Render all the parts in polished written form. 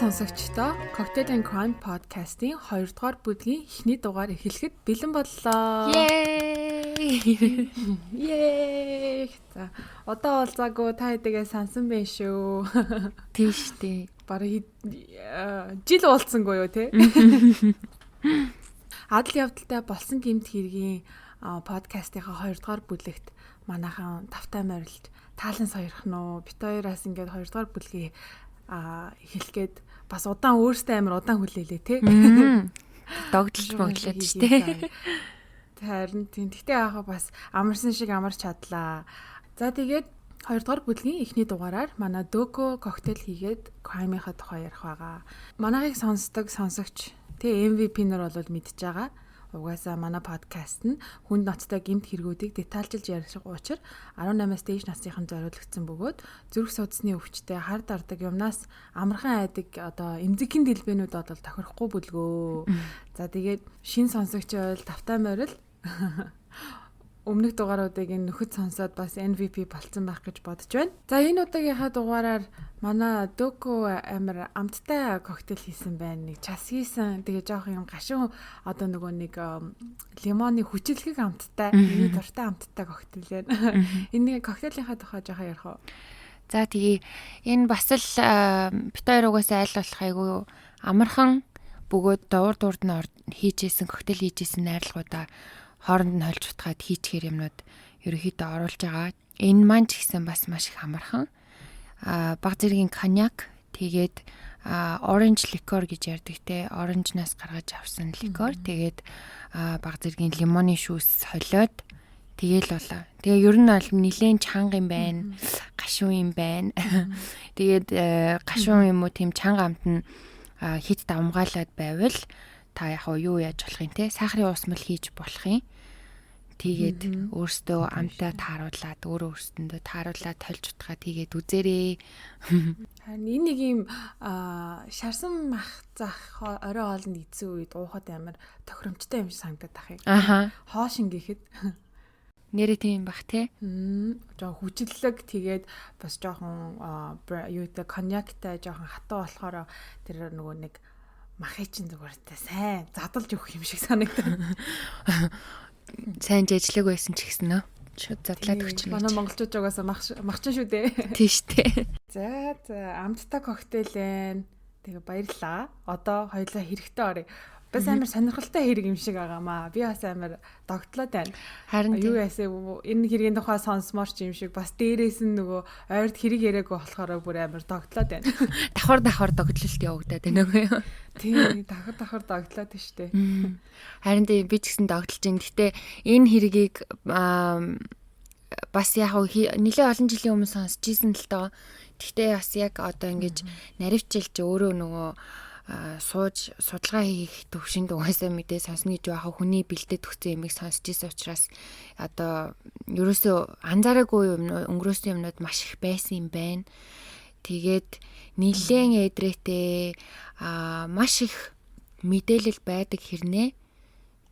Сонсогчдоо Cocktail and Crime podcast-ийн 2 дугаар бүлгийн эхний дугаар эхлэхэд бэлэн боллоо. Yay! За, одоо болзаагүй та хэдийгээ сансан байх шүү. Тийш тий. Бараг жил уулзсангүй юу те? Адал явдалтай болсон гэмт хэргийн подкастынхаа 2 дугаар бүлэгт манайхан тавтай морилж таалан сойрхон уу. Бит хоёроос ингээд 2 дугаар бүлгийн эхлэхэд бас удаан өөртөө амар удаан хүлээлээ те. Догдолж боглоод ч те. Харин тийм. Гэтэ яахаа бас амарсан шиг амарч чадлаа. За тэгээд 2 дугаар бүлгийн эхний дугаараар манай Дөко коктейл хийгээд crime-ийнхаа тухай ярих байгаа. Манайхыг сонсдог сонсогч те MVP нар бол мэдж байгаа. Угаасаа манай подкаст нь хүнд ноцтой гэмт хэрэгүүдийг детальчилж ярих учраас 18-аас дээш насныхан зориулагдсан бөгөөд зүрх судасны өвчтөй хар дардаг юмнаас амархан айдаг одоо эмзэгхэн дэлбэнүүд бол тохирохгүй бүлгөө. За тэгээд шин сонсогч байвал тавтай морил өмнөх дугааруудыг энэ нөхөд сонсоод бас MVP болцсон байх гэж бодож байна. За энэ удаагийнхаа дугаараар манай Дөко амар амттай коктейл хийсэн байна. Нэг час хийсэн. Тэгээ жоох юм гашуун одоо нөгөө нэг лимоны хүчилхэг амттай, миний дуртай амттай коктейл байна. Энэ коктейлийнхаа тухай жоох ярих уу? За тэгээ энэ бас л бит хоёр угаасаа айл болох айгүй амархан бөгөөд дурд нь хийжсэн коктейл хийжсэн найрлагуудаа хооронд нь холж утгаад хийчихэр юмнууд ерөөхдөө оруулж байгаа. Энэ маань ч гэсэн бас маш их амархан. Баг зэргийн коньяк, тэгээд orange liquor гэж ярьдаг те, оранжнаас гаргаж авсан ликер, тэгээд баг зэргийн лимоны шүүс холиод тэгээл болоо. Тэгээ ер нь бол нилээн чанга юм байна, гашуун юм байна. Тэгээд гашуун юм уу тийм чанга амт нь хит давмгаалаад байвал та яг юу яаж болох юм те, сахарын уусмал хийж болох юм. Тэгээд өөртөө амтаа тааруулаад өөрөө өөртөндөө тааруулаад тольж утгаа тэгээд үзээрээ. Харин энэ нэг юм шарсан мах зах орой хоолнд идсэн үед уухад амар тохиромжтой юм шиг санагдаад ах юм. Хоошин гэхэд нэрээ тийм бах те. Жоо хүчлэг тэгээд бас жоохон юу гэдэг коньяктай жоохон хатуу болохоор тэр нөгөө нэг махыг чинь зүгээртэй сайн задалж өгөх юм шиг санагдав. Сайн жижлэг байсан ч гэсэн нөө. Шууд задлаад өгч байна. Манай монголчууд угаасаа махчин шүү дээ. Тийш дээ. За амттай коктейл байна. Тэгээ баярлаа. Одоо хоёулаа хэрэгтэй оръё. Бас амар сонирхолтой хэрэг юм шиг байгаамаа. Би бас амар догтлоод байна. Харин юу яасаа энэ хэргийн тухай сонсмоор ч юм шиг бас дээрээс нь нөгөө ойрд хэрэг яриаггүй болохоор бүр амар догтлоод байна. Давхар догтлолт явагдаад байна үгүй юу? Тийм, давхар догтлоод байна штэ. Харин би ч гэсэн догтлож байна. Гэтэ энэ хэргийг бас яг нэлээ олон жилийн өмнө сонсч ийсэн л доо. Гэхдээ бас яг одоо ингэж наривчилж өөрөө нөгөө сууж судалгаа хийх төвшөнд угаасаа мэдээ сонсно гэж байхаа хүний бэлдээд өгсөн юмыг сонсч ийсэн учраас одоо ерөөсөө анзаараагүй юм өнгөрөөсөн юмнууд маш их байсан юм байна. Тэгээд нилээн эдрээтэй маш их мэдээлэл байдаг хэрнээ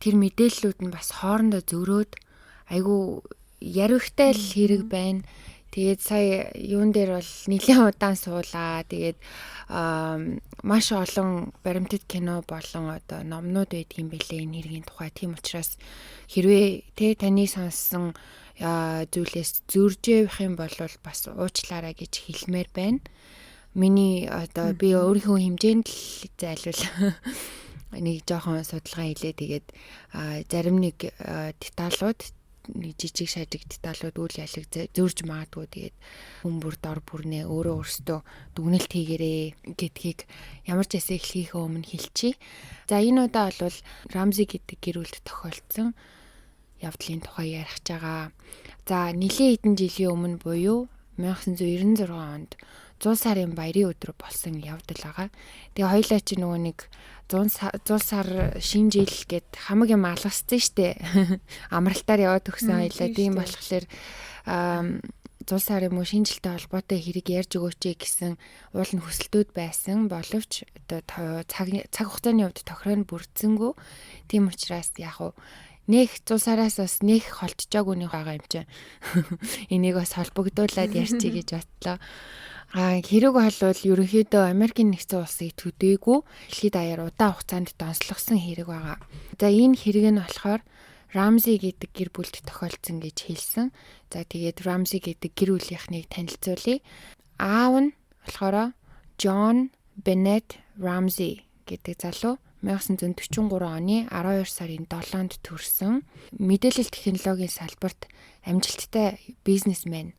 тэр мэдээллүүд нь бас хоорондоо зөрөөд айгүй яривхтай л хэрэг байна. Тэгээд сая юун дээр бол нэлээд удаан суулаа. Тэгээд маш олон баримтат кино болон одоо номнууд байдгийн бэлээ энэ хэргийн тухай. Тийм учраас хэрвээ таны сонссон зүйлээс зөржээх юм бол бас уучлаарай гэж хэлмээр байна. Миний одоо би өөрийнхөө хэмжээнд л зайлвал нэг жоохон судалгаа хийлээ. Тэгээд зарим нэг деталууд нэг жижиг шажиг деталууд үйл ялэг зөрж магадгүй. Тэгээд хүмүүр дор бүрнээ өөрөөсөө дүгнэлт хийгэрээ гэдгийг ямар ч ясаа эхлэхээ өмнө хэлчихье. За энэ удаа бол Рамзи гэдэг гэр бүлд тохиолдсон явдлын тухай ярих гэж байгаа. За нэлээд хэдэн жилийн өмнө буюу 1996 онд 100 сарын баярын өдөр болсон явдал байгаа. Тэгээ хоёлаа чи нөгөө нэг 100 сар шинэ жил гэд хамаг юм алгассан штэ. Амралтаар яваад өгсөн хоёлаа. Тийм болохоор 100 сар юм уу шинэ жилтэй холбоотой хэрэг ярьж өгөөч гэсэн уул нь хүсэлтүүд байсан боловч одоо цаг хугацааны хувьд тохироо бүрдсэнгүү. Тийм учраас яг уу нэг 100 сараас бас нэг холтчоогүй нэг байгаа юм чинь. Энийг бас холбогдуулаад ярьчих гэж бодлоо. Хэрэг бол ерөнхийдөө Америкийн нэгдсэн улсыг төдийгүй дэлхийд даяар удаан хугацаанд донслогсон хэрэг байгаа. За энэ хэрэг нь болохоор Рамзи гэдэг гэр бүлд тохиолдсон гэж хэлсэн. За тэгээд Рамзи гэдэг гэр бүлийнхнийг танилцуулъя. Аав нь болохоор John Bennett Ramsey гэдэг залуу 1943 оны 12 сарын 7-нд төрсөн. Мэдээлэл технологийн салбарт амжилттай бизнесмен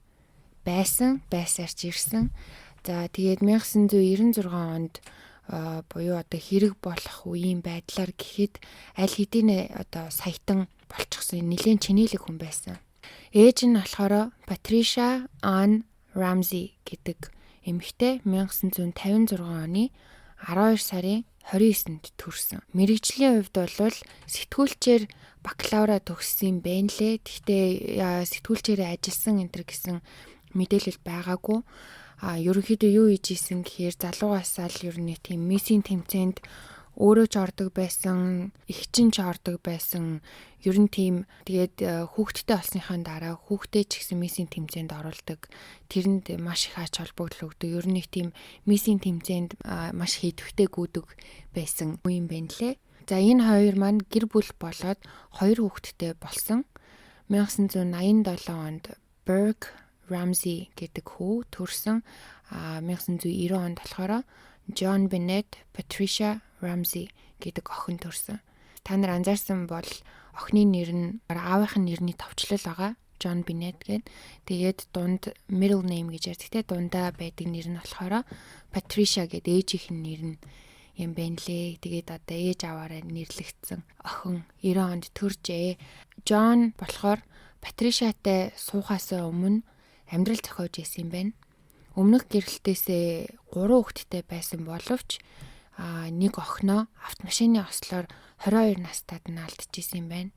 байсаарч ирсэн. За тэгээд 1996 онд буюу одоо хэрэг болох үеийн байдлаар гэхэд аль хэдийн одоо саятан болчихсон нэлээд чинэлэг хүн байсан. Ээж нь болохоор Patricia Ann Ramsey гэдэг эмэгтэй 1956 оны 12 сарын 29-нд төрсэн. Мэргэжлийн хувьд бол сэтгүүлчээр бакалавра төгссөн байна лээ. Гэхдээ сэтгүүлчээрээ ажилласан энэ гэсэн мэдээлэл байгаагүй. Ерөнхийдөө юу хийж исэн гэхээр залуугаасаа л ер нь тийм миссийн тэмцээнд өөрөө ч ордог байсан, эгчин ч ордог байсан. Ер нь тийм тэгээд хүүхдтэй болсныхаа дараа хүүхдээ ч гэсэн миссийн тэмцээнд оролдог. Тэрэнд маш их ач холбогдол өгдөг. Ер нь тийм миссийн тэмцээнд маш хийдвэхтэй гүйдэг байсан юм байна лээ. За энэ хоёр маань гэр бүл болоод 2 хүүхэдтэй болсон. 1987 онд Burke Ramsey гэдэг хүү төрсэн. 1990 онд болохоор John Bennett Patricia Ramsey гэдэг охин төрсэн. Та нар анзаарсан бол охины нэр нь аавынх нь нэрний товчлол байгаа. John Bennett гэдэг. Тэгээд дунд middle name гэж ярьдаг. Дундаа байдаг нэр нь болохоор Patricia гэдэг ээжийнх нь нэр нь юм байна лээ. Тэгээд одоо ээж аваараа нэрлэгдсэн охин 90 онд төржээ. John болохоор Patricia-тай суухаасаа өмнө амьдрал зохиож исэн юм байна. Өмнөх гэрэлтээсээ 3 хүүхэдтэй байсан боловч нэг охиноо автомашины ослоор 22 настайд нь алдчихсан юм байна.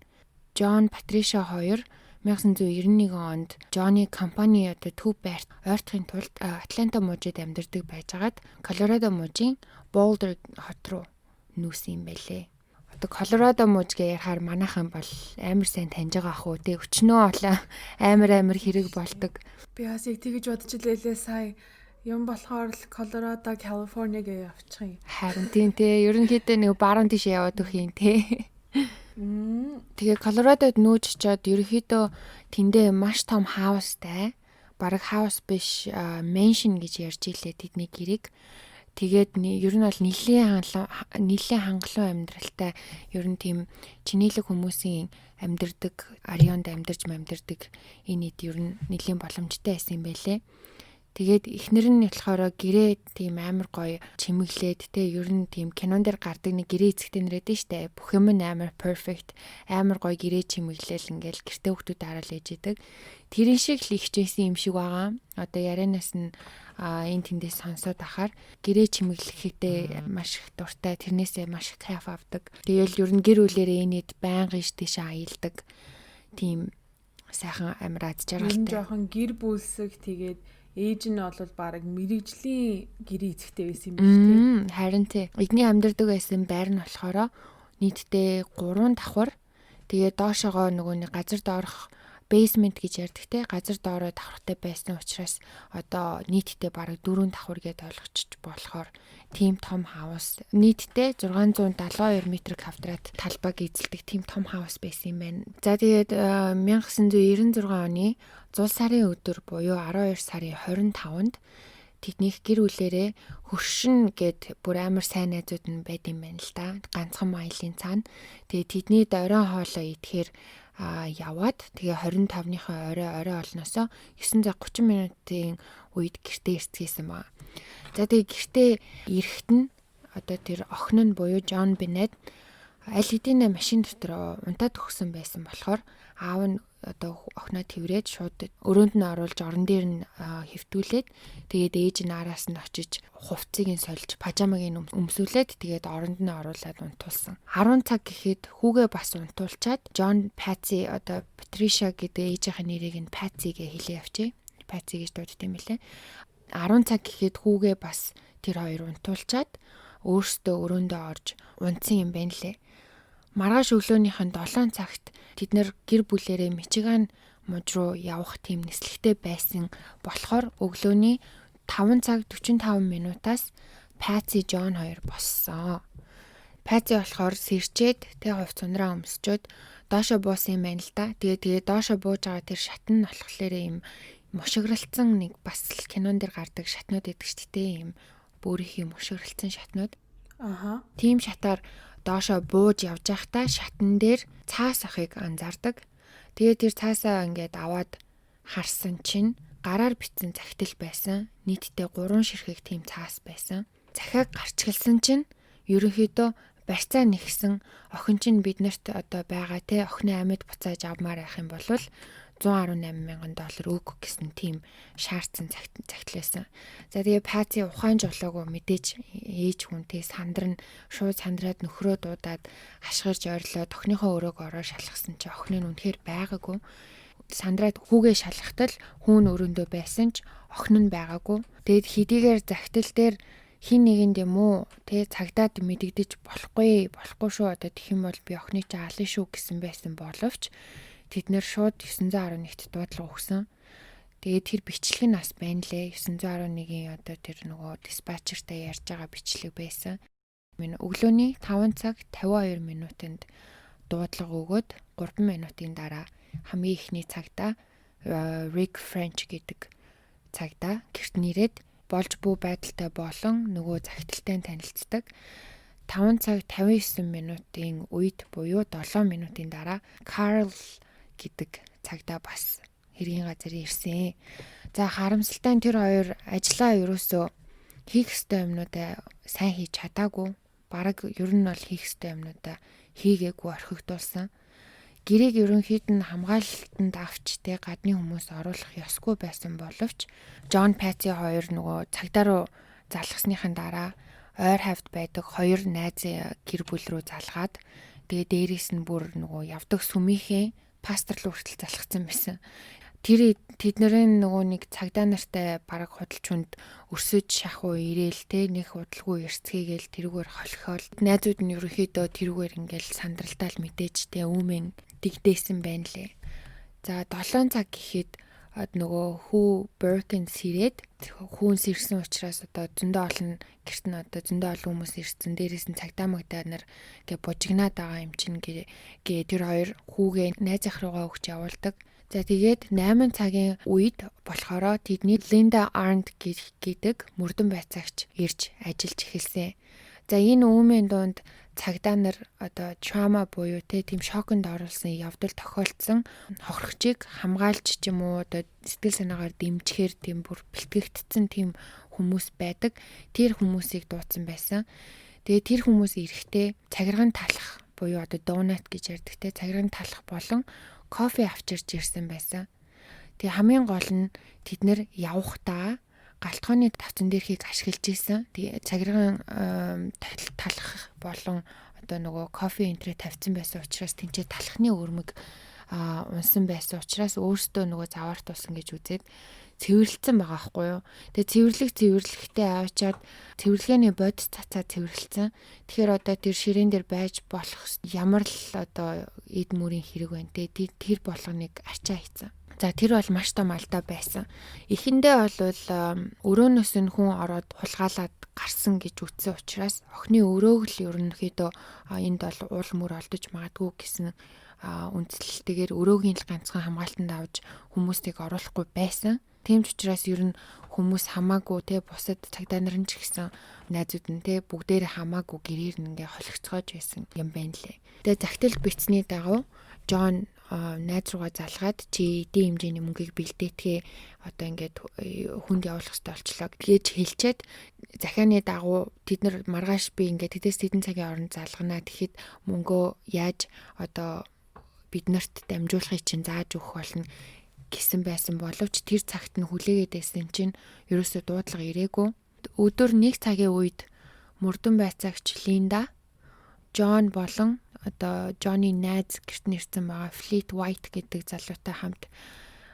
John, Patricia хоёр 1991 онд Johnny компани одоо төв байрт ойртохын тулд Атланта мужид амьдардаг байжгаад Колорадо мужийн Boulder хот руу нүүсэн юм байлээ. Одоо Колорадо муж гээ ярахаар манайхан бол амар сайн таньж байгаа ах уу те өчнөө олоо амар хэрэг болдог. Би бас яг тэгэж бодож илээ сая юм болохоор л Колорадо, Калифорни гээ явчих юм. Харин тийм те ерөнхийдөө нэг баруун тийш яваад өгөх юм те. Тэгээ Колорадод нүүж чад ерөнхийдөө тэндээ маш том хаустай. Бараг хаус биш mansion гэж ярьж илээ тэдний гэрэг. Тэгээд ер нь бол нэлийн хангалуун амьдралтай ер нь тийм чинэлэг хүмүүсийн амьдардаг, районд амьдарч энэ ид ер нь нэлийн боломжтой байсан юм байлээ. Тэгээд эхнэр нь болохоор гэрээ тийм амар гоё чимэглээд те ер нь тийм кинон дээр гардаг нэг гэрээ эзэгтэй нэрэдэж штэ бүх юм амар perfect амар гоё гэрээ чимэглээл ингээл гэртээ хүүхдүүд хараал ээж идэг. Тэрэн шиг л ихжсэн юм шиг байгаа. Одоо ярианаас нь энэ тэндээс сонсоод ахаар гэрээ чимэглэхдээ маш их дуртай тэрнээсээ маш их кайф авдаг. Тэгээл ер нь гэр бүлэрээ энэд байнга иш тийш аялдаг. Тийм сайхан амар ад жаргалтай. Энэ жоохон гэр бүлсэг тэгээд ээж нь бол баг мэрэгжлийн гэрээ эзэгтэй байсан юм биш үү? Харин тий. Эдний амьдардаг байсан байр нь болохоор нийтдээ 3 давхар. Тэгээ доошоогоо нөгөө нэг газар доорх basement гэж ярьдаг те газар доороо давхартай байсан учраас одоо нийтдээ бараг 4 давхар гэдээ ойлгочих болохоор тийм том хаус нийтдээ 672 м2 талбайг эзэлдэг тийм том хаус байсан юм байна. За тэгээд 1996 оны зул сарын өдөр буюу 12 сарын 25-нд тэднийх гэр бүлэрээ хөршин гэд бүр амар сайн найзууд нь байд юм байна л да. Ганцхан маялын цаана. Тэгээд тэдний оройн хоолоо идэхээр яваад тэгээ 25-ныхаа орой олноосоо 9:30 минутын үед гэртээ ирцгээсэн баг. За тэгээ гэртээ ирэхэд нь одоо тэр охин нь буюу John Bennett аль хэдийн машин дотор унтаад өгсөн байсан болохоор аав нь одоо охиноо тэрврээд шууд өрөөнд нь оруулж орон дээр нь хэвтүүлээд тэгээд ээж нь араас нь очиж хувцсыг нь сольж пажамаг нь өмсүүлээд тэгээд оронд нь оруулаад унтуулсан. 10 цаг гэхэд хүүгээ бас унтуулчаад John Patsy одоо Patricia гэдэг ээжийнхээ нэрийг нь Patsy гэж хэлээ явчих. Patsy гэж дууддаг юм лээ. 10 цаг гэхэд хүүгээ бас тэр хоёр унтуулчаад өөрсдөө өрөөндөө орж унтсан юм байна лээ. Маргааш өглөөнийхэн 7 цагт тэд нэр гэр бүлэрээ Мичиган муж руу явах тийм нислэгтэй байсан болохоор өглөөний 5 цаг 45 минутаас Patsy John хоёр боссон. Patsy болохоор сэрчээд тэг хувц ундраа өмсчөөд доошо буусан юм байна л да. Тэгээ доошо бууж байгаа тэр шатн нь болохоор юм мушигралцсан нэг бас кинон дэр гардаг шатнууд байдаг шүү дээ. Юм бөөрийнхий мушигралцсан шатнууд. Аха. Тийм шатаар доошо бууж явж байхдаа шатн дээр цаас ахыг анзаардаг. Тэгээ тэр цаасаа ингээд аваад харсан чинь гараар битсэн захидал байсан. Нийтдээ 3 ширхэг тийм цаас байсан. Захиаг гарчгалсан чинь ерөнхийдөө барьцаа нэгсэн охин чинь биднэрт одоо байгаа те охины амьд буцааж авмаар байх юм бол $118,000 өг гэсэн тийм шаардсан захидал байсан. За тэгээ Patsy ухаан жолоогүй мэдээж ээж хүнтэй сандран шууд сандраад нөхрөө дуудаад хашгирж ойрлоо охиныхоо өрөөг ороо шалгасан чи охин нь үнэхээр байгаагүй. Сандраад хүүгээ шалгахтал хүүн өрөөндөө байсан ч охин нь байгаагүй. Тэгэд хэдийгээр захидал дээр хин нэгэнд юм уу тэ цагдаад мэдэгдэж болохгүй шүү одоо тэгэх юм бол би охиныг чи алын шүү гэсэн байсан боловч тэд нэр шууд 911-т дуудлага өгсөн. Тэгээд тэр бичлэг нь бас байна лээ. 911-ийн одоо тэр нөгөө диспатчертай ярьж байгаа бичлэг байсан. Өглөөний 5 цаг 52 минутанд дуудлага өгөөд 3 минутын дараа хамгийн ихний цагта Rick French гэдэг цагта гэрт нэрээд болж буй байдалтай болон нөгөө захидалтай танилцдаг. 5 цаг 59 минутын үед буюу 7 минутын дараа Carl гэдэг цагта бас хэргийн газар ирсэн. За харамсалтай нь тэр хоёр ажлаа ерөөсөө хийх ёстой юмнуудаа сайн хийж чадаагүй. Бараг ер нь бол хийх ёстой юмнуудаа хийгээгүй орхигдуулсан. Гэрээг ерөнхийд нь хамгаалалтанд авч тэ гадны хүмүүс оруулах ёсгүй байсан боловч John Patsy хоёр нөгөө цагдаа руу залгасныхан дараа ойр хавьд байдаг хоёр найз гэр бүл рүү залгаад тэгээ дээрээс нь бүр нөгөө явдаг сүмийнхээ пастор руу хүртэл залгсан байсан. Тэр тэднэрийн нөгөө нэг цагдаа нартай бараг худалч хүнд өрсөж шахуу ирээл те нэг худалгүй эрсцгээгээл тэрүүгээр холхиол найзууд нь ерөөхдөө тэрүүгээр ингээл сандралтаал мэдээж те үүмэн дэгдээсэн байна лээ. За 7 цаг гэхэд нөгөө хүү Birkin сэрээд хүүн сэрсэн учраас одоо зөндөө олон гэрт нь одоо зөндөө олон хүмүүс ирсэн. Дээрээс нь цагдаа магдаа нар гэ бужигнаад байгаа юм чинь гэ тэр хоёр хүүгээ найз ах руугаа өгч явуулдаг. За тэгээд 8 цагийн үед болохоро тэдний Linda Arndt гэдэг мөрдөн байцаагч ирж ажиллаж эхэлсэн. За энэ үүмийн дунд цагдаа нар одоо trauma буюу тийм шоконд оруулсан явдал тохиолдсон хохирогчийг хамгаалж ч юм уу одоо сэтгэл санаагаар дэмжихээр тийм бүр бэлтгэгдсэн тийм хүмүүс байдаг. Тэр хүмүүсийг дуудсан байсан. Тэгээ тэр хүмүүс ирэхдээ цагирган талах буюу одоо donut гэж ярьдаг те цагирган талах болон кофе авчирч ирсэн байсан. Тэгээ хамгийн гол нь тэд нэр явхдаа галтгооны тавцан дээрхийг ашиглаж исэн. Тэгээ цагирган талах болон одоо нөгөө кофе энтрэ тавьсан байсан учраас тэнцээ талхны өрмөг унсан байсан учраас өөртөө нөгөө заваарт болсон гэж үзээд цэвэрлсэн байгаа байхгүй юу. Тэгээ цэвэрлэхтэй авчаад цэвэрлэгээний бодис цацаа цэвэрлсэн. Тэгэхээр одоо тэр ширээн дээр байж болох ямар л одоо эд мөрийн хэрэг байна те тэр болгоныг ачаа хийцэн. За тэр бол маш том алдаа байсан. Эхэндээ бол өрөөнөөс нь хүн ороод хулгайлаад гарсан гэж үтсэн учраас охины өрөөг л ерөнхийдөө энд бол уул мөр олдож магадгүй гэсэн үндслэлтэйгээр өрөөгийн л ганцхан хамгаалтанд авч хүмүүсийг оруулахгүй байсан. Тийм ч учраас ер нь хүмүүс хамаагүй те бусад цагдаа нарын ч гэсэн найзууд нь те бүгдээрээ хамаагүй гэрээр нь ингээ холигцоож байсан юм байна лээ. Тэгээ захидал бичсний дагуу John найз руугаа залгаад чи эдийн хэмжээний мөнгийг бэлдээtгээ одоо ингээд хүнд явуулах хэрэгтэй болчлоо гэж хэлчихэд захианы дагуу тэд нар маргааш би ингээд тэдэс хэдэн цагийн оронд залганаа тэгэхэд мөнгөө яаж одоо биднэрт дамжуулахыг чинь зааж өгөх болно гэсэн байсан боловч тэр цагт нь хүлээгээд байсан чинь ерөөсөө дуудлага ирээгүй. Өдөр 1 цагийн үед мөрдөн байцаагч Linda, John болон одоо Johnny найз гэрт нэрсэн байгаа Fleet White гэдэг залуутай хамт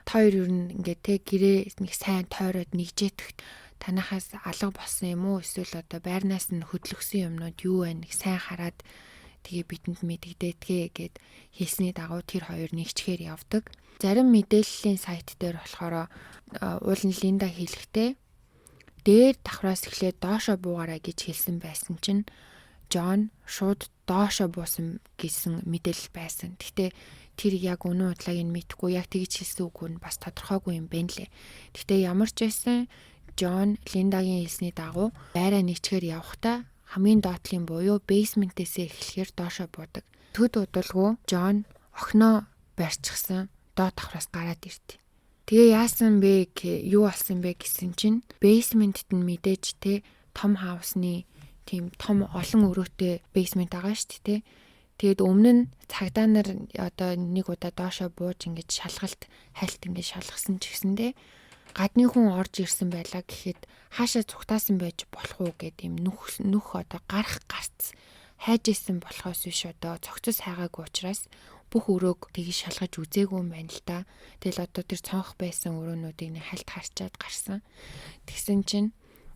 хоёр ер нь ингээд те гэрээ нэг сайн тойроод нэгжээтгэх танахаас алга болсон юм уу эсвэл одоо байрнаас нь хөдлөсөн юмнууд юу вэ нэг сайн хараад тэгээ бидэнд мэдэгдээдгээ гэд хэлсний дагуу тэр хоёр нэгчгээр явдаг. Зарим мэдээллийн сайт дээр болохоор уулын Линда хэлэхдээ дээр давхраас эхлээд доошоо буугаарай гэж хэлсэн байсан чинь Джон шууд доошоо буусан гэсэн мэдээлэл байсан. Гэхдээ тэр яг үнэн удааг нь мэдэхгүй, яг тэгж хэлсэн үг нь бас тодорхойгүй юм байна лээ. Гэхдээ ямар ч байсан Джон Линдагийн хэлсний дагуу байраа нийцгээр явхдаа хамгийн доотлын буюу бейсментээсээ эхлэхээр доошоо буудаг. Төд удалгүй Джон охиноо барьчихсан доод давхраас гараад иртий. Тэгээ яасан бэ юу болсон бэ гэсэн чинь бейсментэд нь мэдээж те том хаусны тийм том олон өрөөтэй бейсмент байгаа шүү дээ. Тэгээд өмнө нь цагдаа нар одоо нэг удаа доошоо бууж ингэж шалгалт хайлт ингэж шалгасан ч гэсэндээ гадны хүн орж ирсэн байлаа гэхэд хаашаа цугтаасан байж болох уу гэдэг юм нүх одоо гарц хайж исэн болохоос биш одоо цогцос хайгаагүй учраас бүх өрөөг тгий шалгаж үзээгүй юм байна л да. Тэгэл одоо тэр цонх байсан өрөөнүүдийг нэг хальт харчаад гарсан. Тэгсэн чинь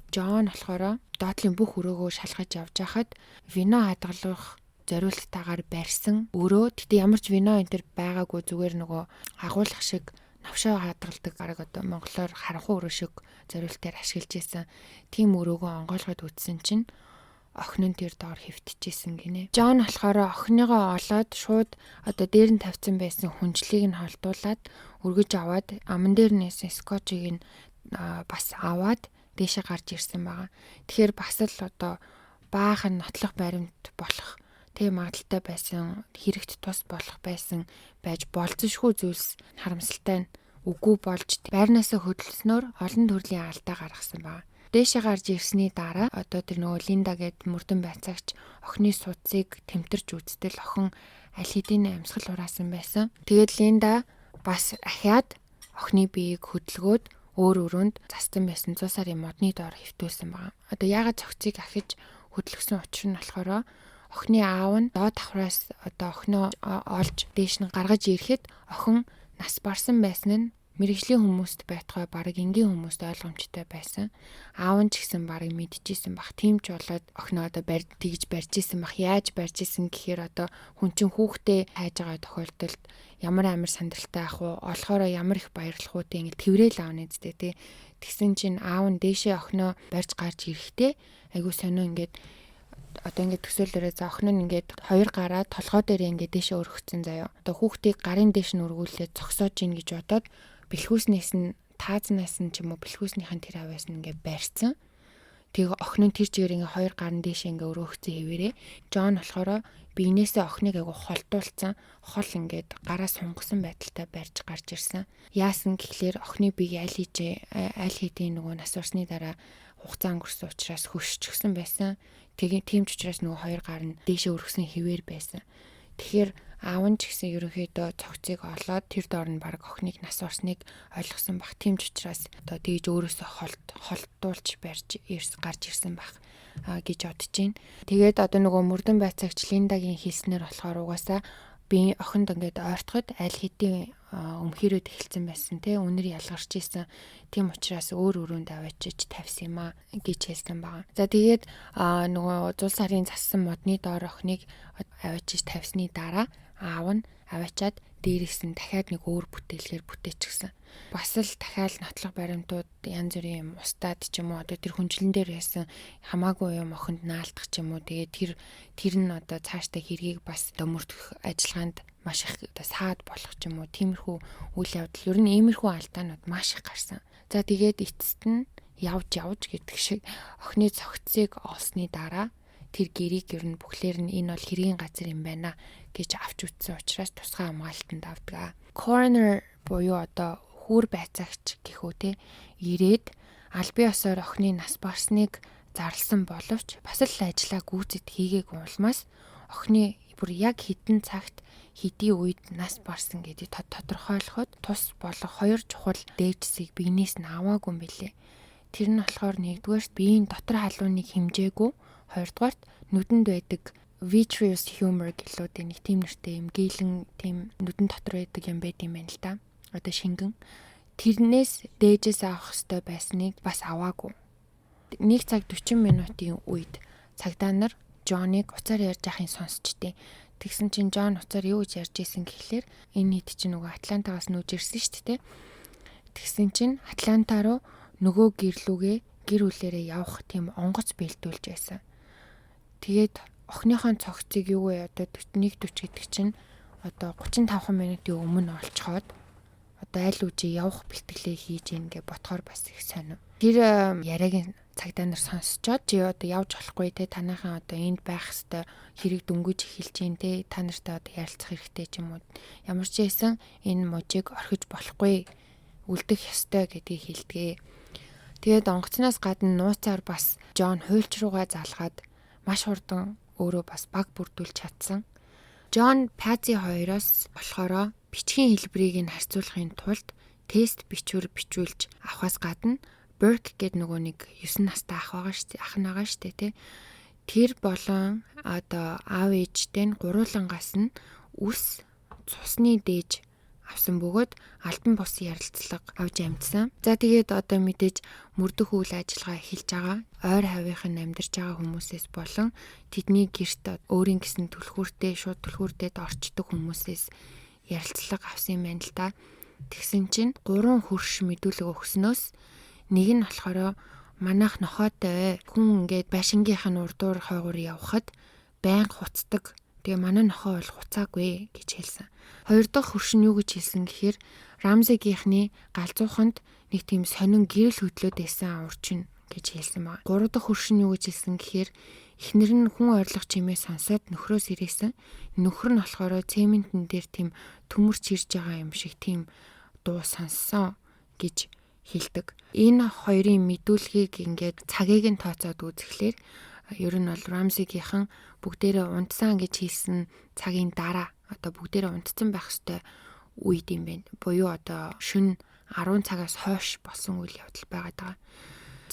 Джон болохоор доотлын бүх өрөөгөө шалгаж явж хахад вино хадгалах зориултаагаар барьсан өрөө. Тэгтээ ямар ч вино энэ төр байгаагүй, зүгээр нөгөө агуулгах шиг навшаа хадгалдаг арга одоо монголоор харанхуй өрөө шиг зориултаар ашиглаж исэн. Тим өрөөгөө онгойлгоод үтсэн чинь охин нь тэр доор хэвтчихсэн гинэ. Джон болохоор охиныгоо олоод шууд одоо дээр нь тавьсан байсан хүнжлийг нь холдуулаад өргөж аваад аман дээр нээсэн скотчийг нь бас аваад дээшээ гарч ирсэн байгаа. Тэгэхээр бас л одоо баахан нотлох баримт болох тэг магадaltaй байсан, хэрэгт тус болох байсан байж болцсошгүй зүйлс харамсалтай нь үгүй болж байрнаасаа хөдөлснөөр олон төрлийн алдаа гаргасан байна. Дээшээ гарч ирсний дараа одоо тэр нөгөө Линда гээд мөрдөн байцаагч охины судсыг тэмтэрч үзтэл охин аль хэдийн амьсгал хураасан байсан. Тэгээд Линда бас ахиад охины биеийг хөдөлгөөд өөр өрөөнд застан байсан 100 сарын модны доор хэвтүүлсэн байна. Одоо яагаад цогцыг ахиж хөдлөсөн учир нь болохоор охины аав нь доод давхраас одоо охиноо олж дээш нь гаргаж ирэхэд охин нас барсан байсан нь мэрэгжлийн хүмүүст байтугай баг энгийн хүмүүст ойлгомжтой байсан. Аав нь ч гэсэн баг мэдчихсэн бах. Тийм ч болоод охиноо одоо тэгж барьж исэн бах. Яаж барьж исэн гэхээр одоо хүн чинь хүүхдээ хайж байгаа тохиолдолд ямар амар сандралтай ах уу, олохороо ямар их баярлах уу тэг тэврээл аавны зүтэй тий. Тэгсэн чинь аав нь дээшээ охиноо барьж гарч ирэхдээ айгуу сонио ингээд одоо ингээд төсөөлөрөө за охин нь ингээд хоёр гараа толгой дээр ингээд дээшээ өргөцсөн заяа. Одоо хүүхдийг гарын дээш нь өргүүлээд зогсоож ийн гэж бодоод бэлхүүснээс нь таазнаас нь ч юм уу бэлхүүснийхэн тэр аваас нь ингээд барьцсан. Тэгээ охин нь тэр чигээр ингээд хоёр гарын дээшээ ингээд өрөөгцсөн хэвээрээ. Джон болохоор биенээсээ охиныг айгу холдуулсан. Хол ингээд гараа сунгасан байдалтай барьж гарч ирсэн. Яасан гэхлээр охины биеийг аль хэдийн нөгөө нас урсны дараа хугацаа өнгөрсөн учраас хөшчихсэн байсан. Тэгээ тийм ч учраас нөгөө хоёр гар нь дээшээ өргөсөн хэвээр байсан. Тэгэхээр аав нь ч гэсэн ерөнхийдөө цогцыг олоод тэр доор нь баг охиныг нас орсныг ойлгосон бах. Тийм ч учраас одоо тэгж өөрөөсөө холдуулж барьж гарч ирсэн бах гэж бодож байна. Тэгээд одоо нөгөө мөрдөн байцаагч Линдагийн хэлснээр болохоор угаасаа би охинд ингээд ойртоход аль хэдийн өмхирөөд эхэлсэн байсан те үнэр ялгарч исэн. Тийм учраас өөр өрөөнд аваачиж тавьсан юм а гэж хэлсэн байгаа. За тэгээд нөгөө зул сарын зассан модны доор охиныг аваачиж тавьсны дараа аав нь аваачаад дээрээс нь дахиад нэг өөр бүтээлгээр бүтээчихсэн. Бас л дахиад нотлох баримтууд янз бүрийн юм устдаад ч юм уу одоо тэр хүнчлэн дээр яасан хамаагүй юм охинд наалдах ч юм уу тэгээд тэр нь одоо цаашдаа хэргийг бас мөрдөх ажиллагаанд маш их одоо саад болох ч юм уу тиймэрхүү үйл явдал ер нь иймэрхүү алдаанууд маш их гарсан. За тэгээд эцэст нь явж гэдэг шиг охины цогцыг олсны дараа тэр гэрийг ер нь бүхлээр нь энэ бол хэргийн газар юм байна гэж авч үзсэн учраас тусгай хамгаалтанд авдаг. Coroner буюу одоо хүүр байцаагч гэх үү те ирээд аль бие осоор охины нас барсныг зарласан боловч бас л ажлаа гүйцэд хийгээгүй улмаас охины бүр яг хідэн цагт хэдий үед нас барсан гэдгийг тодорхойлоход тус болох хоёр чухал дээжсийг биенээс нь аваагүй юм билээ. Тэр нь болохоор нэгдүгээр биеийн дотор халууныг хэмжээгүй, хоёрдугаар нүдэнд байдаг vitreous humor гэлүүд нэг тийм нэртэй юм гээлэн тийм нүдэн дотор байдаг юм байт юм байна л да. Одоо шингэн тэрнээс дээжээс авах хэрэгтэй байсныг бас аваагүй. 1 цаг 40 минутын үед цагдаа нар Джоныг уцаар ярьж байхын сонсчтээ. Тэгсэн чинь Джон уцаар юу гэж ярьж исэн гэхлээр энэ хэд чинь нөгөө Атлантагаас нүүж ирсэн шүү дээ. Тэгсэн чинь Атланта руу нөгөө гэрлүүгээ гэр бүлээрээ явах тийм онгоц бэлдүүлж байсан. Тэгээд охиныхон цогцыг юу вэ одоо 41:40 гэдэг чинь одоо 35 минутын өмнө олцоход одоо аль үжи явах бэлтгэлээ хийж ийн гэж ботхоор бас их сонир. Тэр яриаг цагдаа нар сонсчоод чи одоо явж болохгүй те танайхан одоо энд байх хэвээр хэрэг дөнгөж эхэлж ийн те та нартай одоо ярилцах хэрэгтэй ч юм уу. Ямар ч байсан энэ мужийг орхиж болохгүй үлдэх ёстой гэдгийг хэлдэгэ. Тэгээд онгоцноос гадна нууцаар бас Джон хуульч руугаа залгаад маш хурдан өөрөө бас баг бүрдүүлж чадсан. Джон Пази хоёроос болохоро бичгийн хэлбэрийг нь харьцуулахын тулд тест бичвэр бичүүлж авахаас гадна Burke гэдэг нөгөө нэг 9 настай ах байгаа шүү дээ тий. Тэр болон одоо аав ээжтэй нь гуруулангаас нь үс цусны дээж авсан бөгөөд албан бус ярилцлага авч амьдсан. За тэгээд одоо мэдээж мөрдөх үйл ажиллагаа эхэлж байгаа. Ойр хавийнхан амьдарч байгаа хүмүүсээс болон тэдний гэрт өөрийн гэсэн түлхүүртэй шууд түлхүүртэд орчдөг хүмүүсээс ярилцлага авсан юм байна л да. Тэгсэн чинь 3 хөрш мэдүүлэг өгснөөс нэг нь болохоор манайх нохойтой хүн ингээд байшингийнх нь урдуур хойгоор явхад байнга хуцдаг. Тэгээ манай нохой бол хуцаагүй гэж хэлсэн. Хоёр дахь хөрш нь юу гэж хэлсэн гэхээр Рамзегийнхний галзууханд нэг тийм сонин гэрэл хөдлөөд байсан урчин гэж хэлсэн байна. Гурав дахь хөрш нь юу гэж хэлсэн гэхээр эхнэр нь хүн ойрлох чимээ сонсоод нөхрөөс ирээсэн. Нөхөр нь болохоор цементэн дээр тийм төмөрч ирж байгаа юм шиг тийм дуу сонссон гэж хэлдэг. Энэ хоёрын мэдүүлгийг ингээд цагийг нь тооцоод үзэхлээр ер нь бол Рамзегийнхан бүгдээрээ унтсан гэж хэлсэн цагийн дараа одоо бүгдээрээ унтсан байх ёстой үед юм байна. Буюу одоо шөнө 10 цагаас хойш болсон үйл явдал байгаад байгаа.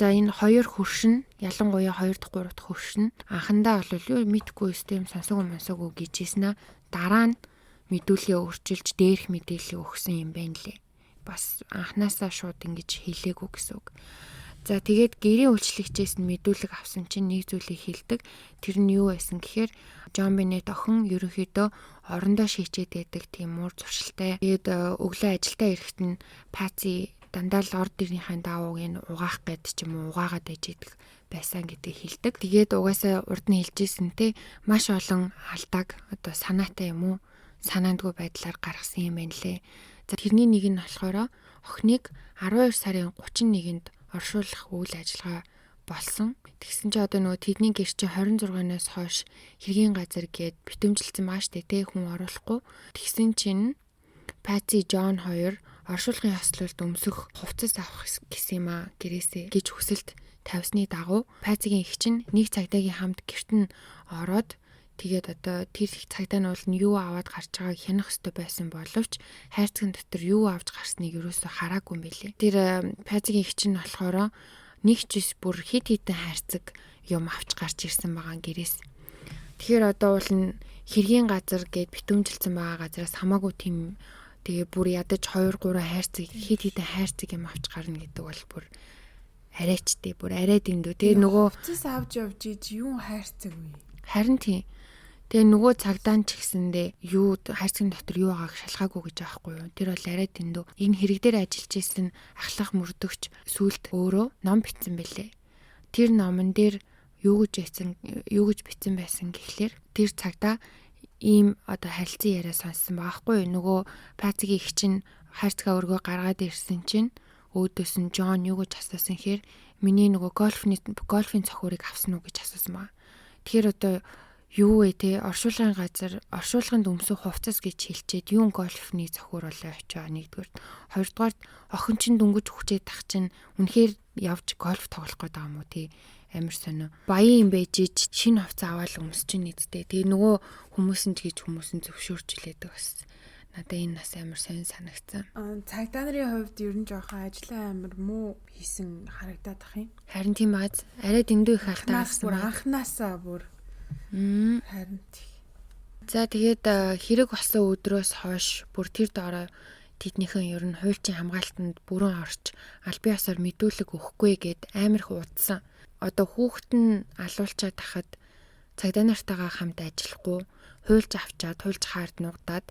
За энэ хоёр хөрш нь ялангуяа 2 дахь 3 дахь хөрш нь анхандаа бол юу мэдгүй систем сонсоогүй мансаагүй гэжсэн дараа нь мэдүүлгээ өөрчилж дээрх мэдээлэл өгсөн юм байна лээ. Бас анханасаа шууд ингэж хэлээгүй гэсэн үг. За тэгээд гэрийн үйлчлэгчээс нь мэдүүлэг авсан чинь нэг зүйлийг хэлдэг. Тэр нь юу байсан гэхээр Джон Беннет охин ерөнхийдөө орондоо шийчээд байдаг тийм уур зуршилтай. Тэгээд өглөө ажилдаа ирэхэд нь Пази дандаа л орд ирнийхэн даавууг нь угаах гэд ч юм уу угаагаад ээжэдэг байсан гэдгийг хэлдэг. Тэгээд угаасаа урд нь хэлжсэнтэй маш олон алдааг одоо санаатай юм уу санаандгүй байдлаар гаргасан юм байна лээ. За тэрний нэг нь болохоор охиныг 12 сарын 31-нд оршуулах үйл ажиллагаа болсон. Тэгсэн чинь одоо нөгөө тэдний гэр чинь 26-наас хойш хэргийн газар гээд битэмжилсэн маш тэ хүн оруулахгүй. Тэгсэн чинь Пази Джон хоёр оршуулгын ёслолд өмсөх хувцас авах гэсэн юм а гэрээсээ гэж хүсэлт тавьсны дагуу Пазигийн эх чинь нэг цагдаагийн хамт гэрт нь ороод тэгээд одоо тэр цагдаа нь бол юу аваад гарч байгааг хянах хэрэгтэй байсан боловч хайрцагын дотор юу авч гарсныг ерөөсөө хараагүй юм билээ. Тэр Пазигийн эх чинь болохоор нэг жис бүр хит хитэн хайрцаг юм авч гарч ирсэн байгаа гэрээс. Тэгэхээр одоо бол хэргийн газар гээд битүүмжилсэн байгаа газараас хамаагүй тийм тэгээ бүр ядаж 2 3 хайрцаг хит хитэн хайрцаг юм авч гарна гэдэг бол бүр арайчтэй бүр арай дэндүү. Тэгээ нөгөө хувцас авч явж иж юу хайрцаг вэ? Харин тийм. Тэгээ нөгөө цагдаа ч гэсэндээ юу хайрцагын дотор юу байгааг шалгаагүй гэж аахгүй юу. Тэр бол арай дэндүү. Энэ хэрэг дээр ажиллаж исэн ахлах мөрдөгч сүлд өөрөө ном бичсэн байлээ. Тэр номон дээр юу гэж бичсэн байсан гэхлээр тэр цагдаа ийм одоо харилцан яриа сонссон байхгүй юу. Нөгөө Пазигийн их чинь хайрцгаа өргөө гаргаад ирсэн чинь өөдөөс нь Джон юу гэж асуусан хэрэг миний нөгөө гольфын цохиурыг авсан уу гэж асуусан байна. Тэгэхээр одоо юу вэ те оршуулганд өмсөх хувцас гэж хэлчихэд юу гольфны цохиур болоо очоо нэгдүгээр. Хоёрдугаар охин чинь дөнгөж хүчээд тах чинь үнэхээр явж гольф тоглох гээд байгаа юм уу те амар сонио. Баян юм байж шинэ хувцас аваад өмсч нэгдтэй. Тэгээ нөгөө хүмүүс нь ч гэж хүмүүс нь зөвшөөрчлээдэг бас. Надаа энэ нас амар сонь санагцсан. Цагдаа нарын хувьд ер нь жоохон ажлаа амар муу хийсэн харагдаад ах юм. Харин тийм аз арай дэндүү их алдаа гарсан. Анханасаа бүр харин тийм. За тэгээд хэрэг болсон өдрөөс хойш бүр тэр доороо тэднийхэн ер нь хуульчийн хамгаалтанд бүрэн орч албан ёсоор мэдүүлэг өгөхгүй гэд амар их удсан. Одоо хүүхэд нь алуулчаад тахад цагдаа нартайгаа хамт ажиллахгүй хуульч авчаад хуульч хаард нугдаад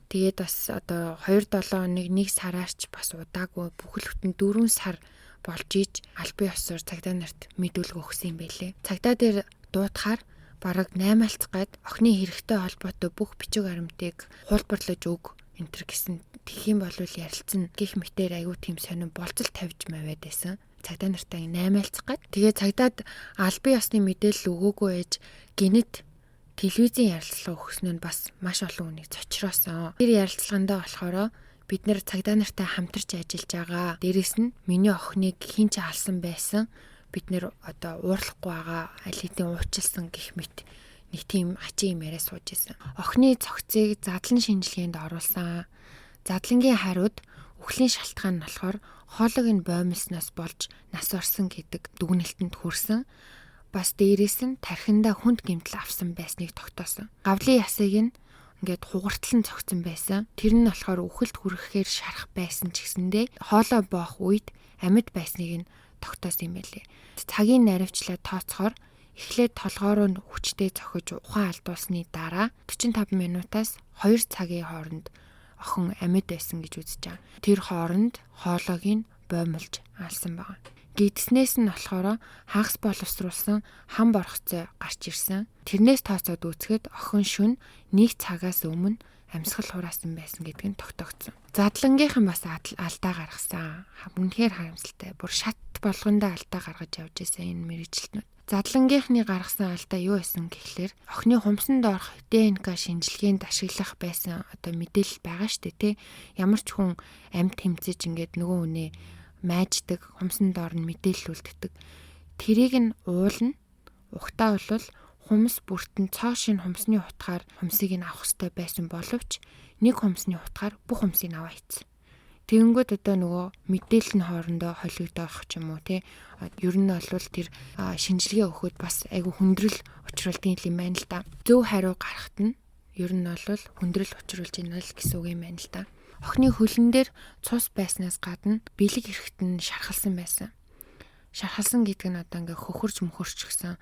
тэгээд бас одоо 2-7 хоног 1 сараарч бас удаагүй бүхэл бүтэн 4 сар болж ийж албан ёсоор цагдаа нарт мэдүүлэг өгсөн юм байлээ. Цагдаа дээр дуутахаар бараг 8 алцгаад охины хэрэгтэй холбоотой бүх бичиг баримтыг хуулбарлаж өг энтер гэсэн. Тэгэх юм бол ярилцсан гих мэтээр аягүй тийм сонин болцол тавьж маваад байсан. Цагдаа нартай 8 алцгаад тэгээ цагдаад албан ёсны мэдээлэл өгөөгүй ээж гинэт телевизийн ярилцлага өгсөн нь бас маш олон хүнийг цочроосон. Тэр ярилцлагандаа болохоор бид нэр цагдаа нартай хамтарч ажиллаж байгаа. Дээрээс нь миний охиныг хин ч алсан байсан. Бид нэр одоо уурлахгүй байгаа. Аль хэдийн уучлсан гэх мэт нэг тийм ачийн юм яриа сууж исэн. Охины цогцыг задлан шинжилгээнд оруулсан. Задлангийн хариуд үхлийн шалтгаан нь болохоор хоолойг нь боомлсноос болж нас орсон гэдэг дүгнэлтэнд хүрсэн. Бас дээрээс нь тархиндаа хүнд гэмтэл авсан байсныг тогтоосон. Гавлын ясыг нь ингээд хугарталан цогцсон байсан. Тэр нь болохоор үхэлд хүрэхээр шарах байсан ч гэсэндээ хоолой боох үед амьд байсныг нь тогтоосон юм байлээ. Цагийн наривчлаа тооцохоор эхлээд толгоороо нь хүчтэй цохиж ухаан алдуулсны дараа 45 минутаас 2 цагийн хооронд охин амьд байсан гэж үзэж байгаа. Тэр хооронд хоолойг нь боомлж алсан байна. Гидснээс нь болохоор хагас боловсруулсан хам борхоцоо гарч ирсэн. Тэрнээс тооцоод үзэхэд охин шөнө 1 цагаас өмнө амьсгал хураасан байсан гэдг нь тогтогдсон. Задлангийнхан бас алдаа гаргасан. Үнэхээр харамсалтай. Бүр шат болгондоо алдаа гаргаж явж байсан энэ мэрэгчлэтнүүд. Задлангийнхны гаргасан алдаа юу байсан гэхлээр охины хумсанд орох ДНК шинжилгээнд ашиглах байсан одоо мэдээлэл байгаа шүү дээ, тэ. Ямар ч хүн амьд тэмцэж ингээд нөгөө үнэ майждаг, хумсанд орно мэдээлэл үлддэг. Тэрийг нь уулна. Ухтаа бол хумс бүртэн цоо шин хумсны утгаар хумсыг нь авах хэрэгтэй байсан боловч нэг хумсны утгаар бүх хумсыг аваа ийцсэн. Тэгэнгүүт одоо нөгөө мэдээлэл нь хоорондоо холигдох ч юм уу те. Ер нь бол тэр шинжилгээ өгөхөд бас айгүй хүндрэл учруулдаг юм байна л да. Зөв хариу гарахт нь ер нь бол хүндрэл учруулж байна л гэсэн үг юм байна л да. Охины хөлн дээр цус байснаас гадна бэлэг эрэхт нь шархалсан байсан. Шархалсан гэдэг нь одоо ингээ хөхөрч мөхөрч гсэн.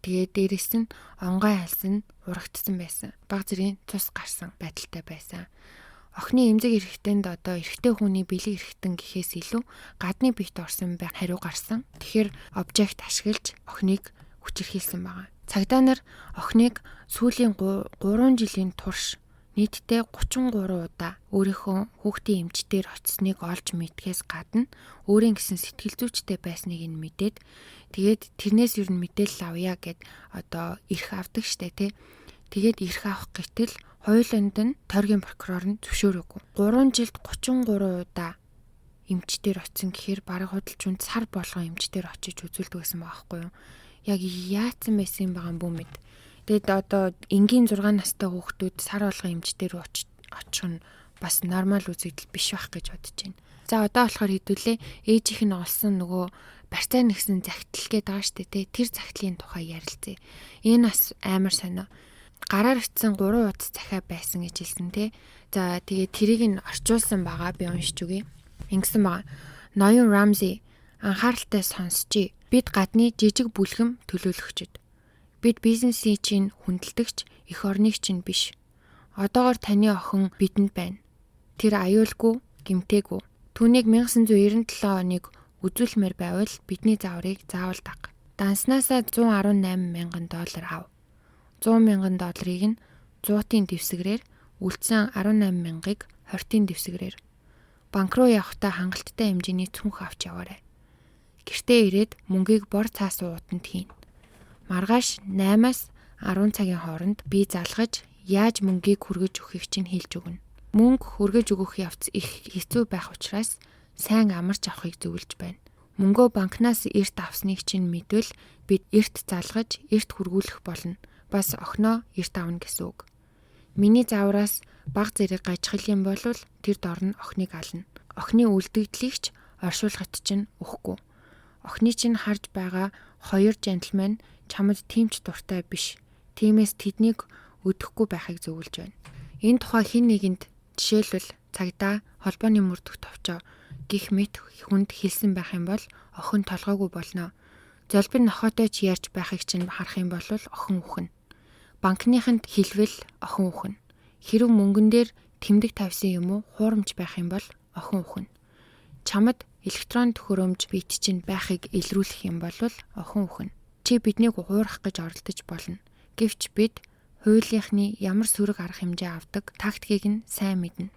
Тэгээд дээрэс нь онгой альс нь урагдсан байсан. Баг зэргийн цус гарсан байдалтай байсан. Охины эмзэг эрэхтэнд одоо эрэгтэй хүний бэлэг эрэхтэн гэхээс илүү гадны биет орсон байх хариу гарсан. Тэгэхээр обжект ашиглаж охиныг хүчирхийлсэн байгаа. Цагдаа нар охиныг сүүлийн 3 жилийн турш нийтдээ 33 удаа өөрийнхөө хүүхдийн эмчтэр очисныг олж мэдхээс гадна өөрийн гэсэн сэтгэл зүйчтэй байсныг нь мэдээд тэгээд тэрнээс юу н мэдээлэл авъя гэд одоо ирэх авдаг штэ тий. Тэгээд ирэх авах гэтэл хоёуланд нь тойргийн прокурор нь зөвшөөрөөгүй. 3 жилд 33 удаа эмчтэр очисон гэхээр бараг худалч үнд сар болгон эмчтэр очиж үзүүлдэг гэсэн байгаа байхгүй юу. Яг яатсан байсан юм байгаа юм мэд. Тэгэд одоо энгийн 6 настай хүүхдүүд сар болгон эмчтэр очих нь бас нормал үзэгдэл биш байх гэж бодож байна. За одоо болохоор хэдүүлээ ээжийнх нь олсон нөгөө барьцаа нэгсэн загтал гээд байгаа шүү дээ. Тэр загтлын тухай ярилцъя. Энэ бас амар сонио. Гараар ичсэн 3 удаа захиа байсан гэж хэлсэн те. За тэгээд тэрийг нь орчуулсан байгаа би уншиж үгэй. Ингэсэн байгаа. Ноён Рамзи анхааралтай сонсчий. Бид гадны жижиг бүлгэм төлөөлөгчд. Бид бизнесийн чинь хүндэлдэгч эх орныг чинь биш. Одоогоор таны охин бидэнд байна. Тэр аюулгүй, гэмтээгүй. Түүнийг 1997 оныг үзүүлмээр байвал бидний зааврыг заавал даг. Данснасаа $118,000 ав. $100,000 нь 100-ын дэвсгэрээр, үлдсэн 18,000-ыг 20-ын дэвсгэрээр. Банк руу явахдаа хангалттай хэмжээний цүнх авч яваарай. Гэртээ ирээд мөнгийг бор цаас уутанд хийн. Маргааш 8-аас 10 цагийн хооронд би залгаж яаж мөнгийг хүргэж өгөхийг чинь хэлж өгнө. Мөнгө хүргэж өгөх явц их хэцүү байх учраас сайн амарч авахыг зөвлөж байна. Мөнгөө банкнаас эрт авсныг чинь мэдвэл бид эрт залгаж эрт хүргүүлэх болно. Бас охиноо эрт авна гэсэн үг. Миний заавраас баг зэрэг гажихал юм бол тэр дор нь охиныг ална. Охины үлдэгдлийг ч оршуулгад чинь өгөхгүй. Охины чинь харж байгаа 2 джентльмен чамд тиймч дуртай биш. Тиймээс тэднийг өдөхгүй байхыг зөвлөж байна. Энэ тухай хэн нэгэнд жишээлбэл цагдаа, холбооны мөрдөх товчоо гих мэт хүнд хэлсэн байх юм бол охин толгойгүй болно. Золбин нохойтой ч ярьж байхыг чинь харах юм бол охин үхэн. Банкныханд хэлвэл охин үхэн. Хэрэг мөнгөн дээр тэмдэг тавьсан юм уу хуурамч байх юм бол охин үхэн. Чамд Электрон төхөөрөмж бит чинь байхыг илрүүлэх юм бол охин үхэн. Чи биднийг уурах гэж оролдож болно. Гэвч бид хуулийнхны ямар сөрөг арга хэмжээ авдаг тактикийг нь сайн мэднэ.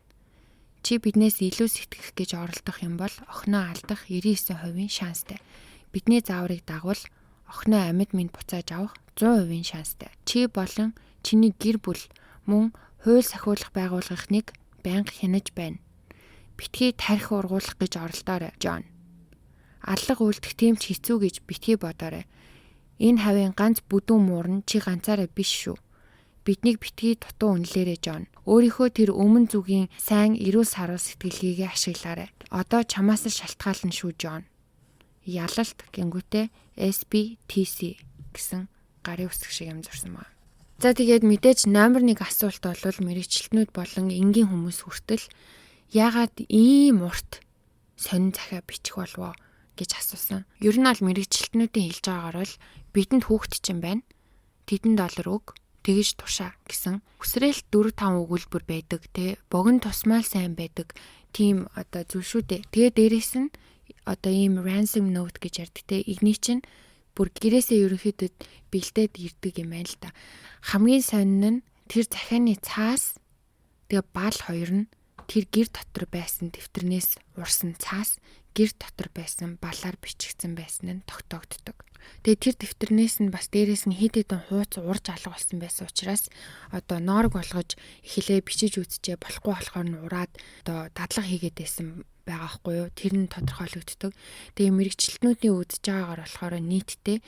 Чи биднээс илүү сэтгэх гэж оролдох юм бол охиноо алдах 99% шанстай. Бидний зааврыг дагвал охиноо амьд минь буцааж авах 100% шанстай. Чи болон чиний гэр бүл мөн хууль сахиулах байгууллагыг байнга хянаж байна. Битгий тарих ургуулах гэж оролдоорой, Жон. Аллах үлдэх тийм ч хэцүү гэж битгий бодоорой. Энэ хавийн ганц бүдүүн муурн чи ганцаараа биш шүү. Биднийг битгий дутуу үнэлээрэй, Жон. Өөрийнхөө тэр өмнө зүгийн сайн эрүүл сарвал сэтгэлгээгээ ашиглаарай. Одоо чамаас л шалтгаална шүү, Жон. Ялалт гингүүтээ SBTC гэсэн гарын үсэг шиг юм зурсан байна. За тэгээд мэдээж номер 1 асуулт бол мэрэгчлэтнүүд болон энгийн хүмүүс хүртэл яагаад ийм урт сонин захиа бичих болов гэж асуусан. Ер нь бол мэрэгчлэтнүүдийн хэлж байгаагаар бол бидэнд хүүхэд чинь байна. Тэдэнд доллар өг, тэгэж тушаа гэсэн үсрээл 4-5 өгүүлбэр байдаг те. Богино тусмал сайн байдаг. Тийм одоо зүйл шүү дээ. Тэгээ дээрэс нь одоо ийм ransom note гэж ярьдаг те. Игний чинь бүр гэрээсээ ерөнхийдөө бэлдээд ирдэг юм байна л да. Хамгийн сонин нь тэр захианы цаас тэгээ бал хоёр нь тэр гэр дотор байсан дэвтэрнээс урсан цаас гэр дотор байсан балаар бичигдсэн байсан нь тогтоогддог. Тэгээ тэр дэвтэрнээс нь бас дээрээс нь хэд хэдэн хууц урж алга болсон байсан учраас одоо ноорог болгож эхлээ бичиж үзчихээ болохгүй болохоор нь ураад одоо дадлага хийгээд байсан байгаа хгүй юу. Тэр нь тодорхойлогддог. Тэгээ мэрэгчлэтнүүдийн үдж байгаагаар болохоор нийтдээ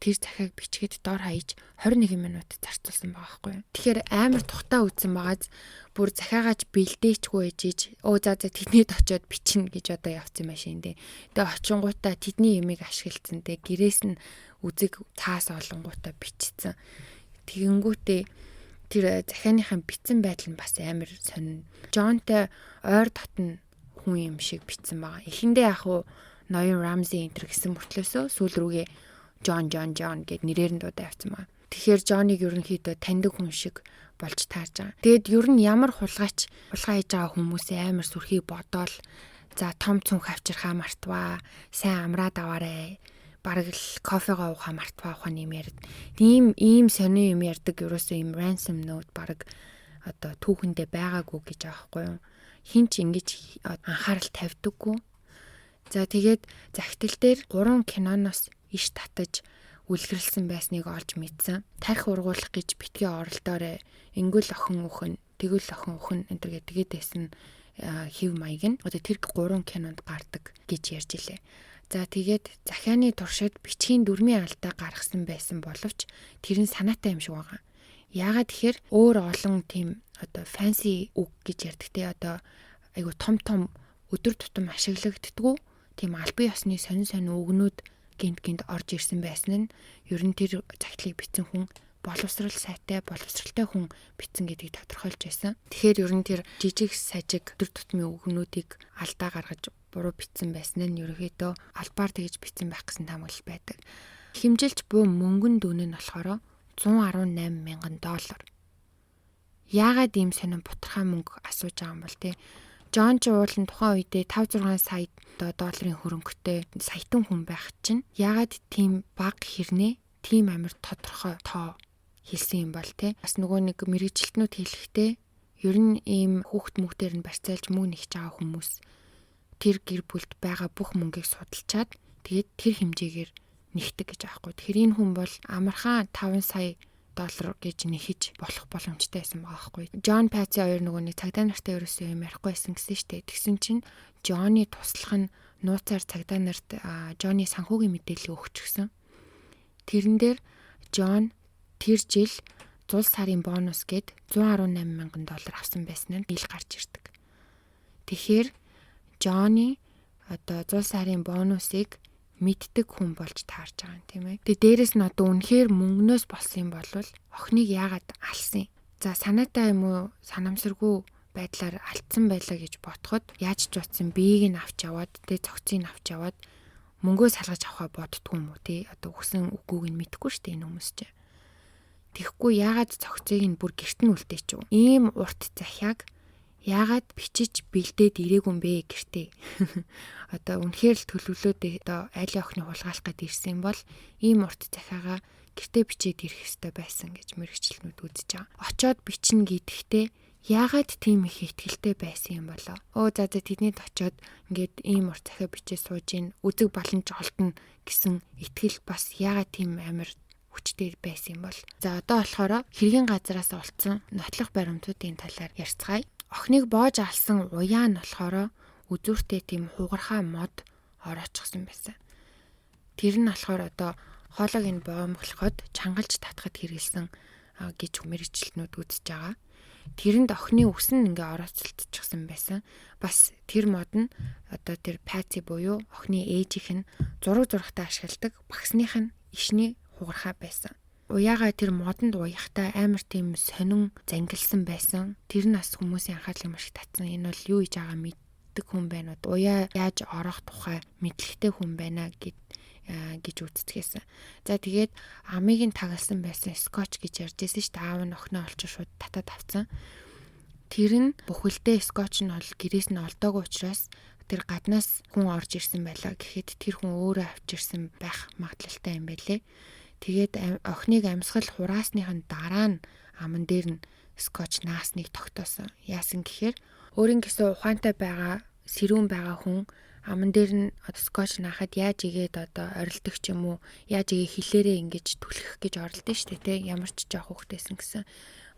тэр захиаг бичгээд дор хаяж 21 минут зарцуулсан байгаа хгүй юу. Тэгэхээр амар тухтаа үзсэн байгааз бүр захиагаач бэлдээчгүй ээжиж за тэднийд очиод бичнэ гэж одоо явцсан машин дээ. Тэгээ очингуудаа тэдний ямиг ашиглацсан дээ. Гэрээс нь үзэг цаас олонгуудаа бичсэн. Тэгэнгүүтээ тэр захианыхаа бичсэн байдал нь бас амар сонин. Жонтой ойр дотн хүн юм шиг бичсэн байгаа. Эхэндээ яг уу ноён Рамзи энтер гэсэн мөртлөөсөө сүүл рүүгээ Жон гэд нэрээр нь дуудаа явцсан байна. Тэгэхээр Жоныг ерөнхийдөө таньдаг хүн шиг болж таарж байгаа. Тэгэд ер нь ямар хулгай хийж байгаа хүмүүсээ амар сүрхий бодоол за том цүнх авчирхаа мартваа, сайн амраад аваарэ, бараг л кофегаа уухаа мартваа ухаан юм яриад. Ийм сонио юм ярьдаг ерөөсөө ийм ransom note бараг одоо түүхэндээ байгаагүй гэж аахгүй юу. Хин ч ингэж анхаарал тавьдаггүй. За тэгээд захидал дээр 3 киноноос иш татаж үлгэрлсэн байсныг олж мэдсэн. Тарих ургуулах гэж битгий оролдоорой. Ингүүл охин үхэн, тэгвэл охин үхэн энэ тэгээд байсан хэв маяг нь одоо тэр 3 кинонд гардаг гэж ярьж илээ. За тэгээд захианы туршид бичгийн дүрмийн алдаа гаргасан байсан боловч тэр нь санаатай юм шиг байгаа. Яагаад тэгэхээр өөр олон тийм одоо fancy үг гэж ярьдаг те одоо айгу том өдөр тутам ашиглагддгүү тийм албан ёсны сонин үгнүүд гинт орж ирсэн байсан нь ер нь тэр захидлыг бичсэн хүн боловсралтай хүн бичсэн гэдгийг тодорхойлж байсан. Тэгэхээр ер нь тэр жижиг сажиг өдөр тутмын үгнүүдийг алдаа гаргаж буруу бичсэн байсан нь ерөөхдөө албаар тэгж бичсэн байх гэсэн таамаглал байдаг. Хэмжилж буй мөнгөн дүн нь болохоор $118,000. Яагаад ийм сонин бутархай мөнгө асууж байгаа юм бол те Жон ч уулын тухайн үедээ 5-6 сая долларын хөрөнгөтэй саятан хүн байх чинь яагаад тийм бага хэрнээ тийм амар тодорхой тоо хэлсэн юм бол те бас нөгөө нэг мэрэгчлэтнүүд хэлэхдээ ер нь ийм хүүхд мөхтөр нь барьцаалж мөнгө нэгж байгаа хүмүүс тэр гэр бүлд байгаа бүх мөнгийг судалчаад тэгээд тэр хэмжээгээр нэгдэг гэж аахгүй. Тэгэхээр энэ хүн бол амархан 5 сая доллар гэж нэхэж болох боломжтой байсан байгаа байхгүй. Жон Паци хоёр нөгөө нэг цагдаа нартай ерөөсөө юм ярихгүй байсан гэсэн штэ. Тэгсэн чинь Жоны туслах нь нууцаар цагдаа нарт Жоны санхүүгийн мэдээлэл өгчихсөн. Тэрэн дээр Жон тэр жил зул сарын бонус гээд $118,000 авсан байсан нь ил гарч ирдэг. Тэгэхээр Жоны одоо зул сарын бонусыг мэддэг хүн болж таарж байгаа юм тийм ээ. Тэгээ дээрэс нь одоо үнэхээр мөнгнөөс болсон юм бол охиныг яагаад алсан? За санаатай юм уу санамсаргүй байдлаар алдсан байлаа гэж бодоход яаж ч утсан биеийг нь авч яваад тэгээ цогцыг нь авч яваад мөнгөө салгаж авахаа боддгоо юм уу тий? Одоо өгсөн үгүйг нь мэдэхгүй шүү дээ энэ хүмүүс чинь. Тэгэхгүй яагаад цогцыг нь бүр гэрт нь үлдээч үү? Ийм урт захиаг яагаад бичиж бэлдээд ирээгүй юм бэ гэртээ. Одоо үнэхээр л төлөвлөөд одоо айлын охины хулгайлах гээд ирсэн бол ийм урт захиагаа гэртээ бичээд ирэх ёстой байсан гэж мэрэгчлэнүүд үзэж байгаа. Очоод бичнэ гэдэгтээ яагаад тийм их ихтгэлтэй байсан юм болоо. За тэднийд очоод ингээд ийм урт захиа бичиж сууж ийн үзэг боломж олдно гэсэн итгэл бас яагаад тийм амар хүчтэй байсан юм бол. За одоо болохоор хэргийн газараас олцсон нотлох баримтуудын талаар ярьцгаая. Охиныг боож алсан уяа нь болохоор үзүүртэй тийм хугархаа мод ороочихсон байсан. Тэр нь болохоор одоо хоолойг нь боомглоход чангалж татхад хэрэгэлсэн гэж мэрэгчлэнүүд үзэж байгаа. Тэрэнд охины үс нь ингээ орооцолтчихсан байсан. Бас тэр мод нь одоо тэр Пати буюу охины ээжийнх нь зураг зурхтаа ашигладаг багсных нь ишний хугархаа байсан. Уяагаа тэр модонд уяхтай амар тийм сонин зангилсан байсан. Тэр нь бас хүмүүсийн анхаарлыг маш их татсан. Энэ бол юу хийж байгаа мэддэг хүн байна уу? Уяа яаж орох тухай мэдлэгтэй хүн байна гэж үздэхээсэн. За тэгээд амийг нь тагалсан байсан скотч гэж ярьжсэн шүү дээ. Аав нь охиноо олж шууд татаад авсан. Тэр нь бүхэлдээ скотч нь гэрээс нь олдоогүй учраас тэр гаднаас хүн орж ирсэн байлаа. Гэхэд тэр хүн өөрөө авч ирсэн байх магадлалтай юм байлээ. Тэгээд охиныг амьсгал хураасныхын дараа нь аман дээр нь скотч наасныг тогтоосон. Яасан гэхээр өөрийн гэсэн ухаантай байгаа, сэрүүн байгаа хүн аман дээр нь скотч наахад яаж игээд одоо орилдог ч юм уу, яаж игээ хилээрээ ингэж түлхэх гэж оролдсон шүү дээ, тэ ямар ч жоох хөхтэйсэн гэсэн.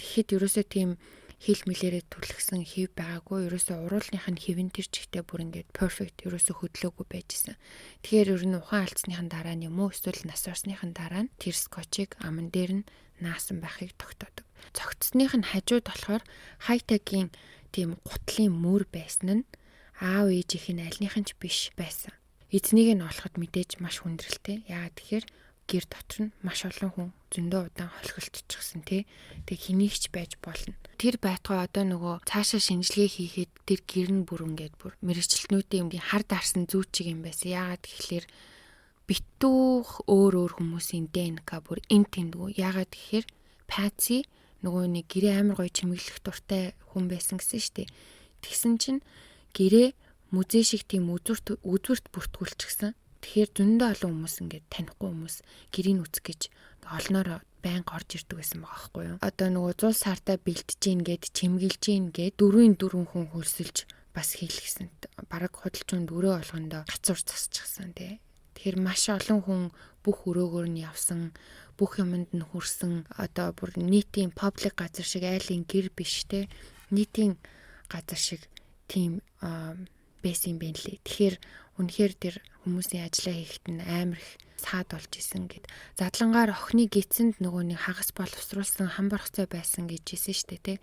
Тэгэхэд ерөөсөө тийм хил мэлээрээ түлхсэн хэв байгаагүй. Ерөөсөө уруулных нь хэвэн тэр чигтээ бүр ингээд perfect ерөөсөө хөдлөөгүй байжсэн. Тэгэхээр ер нь ухаан алдсныхан дараа нь юм уу эсвэл нас орсныхан дараа нь тэр скотчийг аман дээр нь наасан байхыг тогтоодог. Цогцсных нь хажууд болохоор хайтегийн тийм гутлын мөр байсан нь аав ээжийнх нь альнийх нь ч биш байсан. Эзнийг нь олоход мэдээж маш хүндрэлтэй. Яагаад тэгэхээр гэр дотор нь маш олон хүн зөндөө удаан холхилтчихсан тий. Тэг хэнийгч байж болно. Тэр байтугай одоо нөгөө цаашаа шинжилгээ хийхэд тэр гэр нь бүр ингээд бүр мэрэгчлэнүүдийн хар дарсан зүүчиг юм байсан. Яагаад тэгэхээр битүүх өөр хүмүүсийн ДНК бүр энд тэндгүй. Яагаад гэхээр Пати нөгөө нэг гэрээ амар гоё чимэглэх дуртай хүн байсан гэсэн штеп. Тэгсэн чинь гэрээ музей шиг тийм үзүүрт бүртгүүлчихсэн. Тэгэхээр зөндөө олон хүмүүс ингээд танихгүй хүмүүс гэрийг үзэх гэж олноор байнга орж ирдэг байсан байгаа байхгүй юу. Одоо нөгөө 100 сартаа бэлтэж гин гэд чимгэлж гин гэд 4 хүн хөлсөлж бас хийлгэсэн. Бараг худалчуун дөрөө болгондоо гацуур засчихсан тий. Тэгэхээр маш олон хүн бүх өрөөгөөр нь явсан, бүх юмд нь хүрсэн. Одоо бүр нийтийн паблик газар шиг айлын гэр биш тий. Нийтийн газар шиг тийм байсан юм байна лээ. Тэгэхээр үнэхээр тэр хүмүүсийн ажиллаа хийхэд нь амар их саад болж исэн гэд. Задлангаар охины гидсэнд нөгөө нэг хагас боловсруулсан хамбархцай байсан гэж хэлсэн шүү дээ, тэ.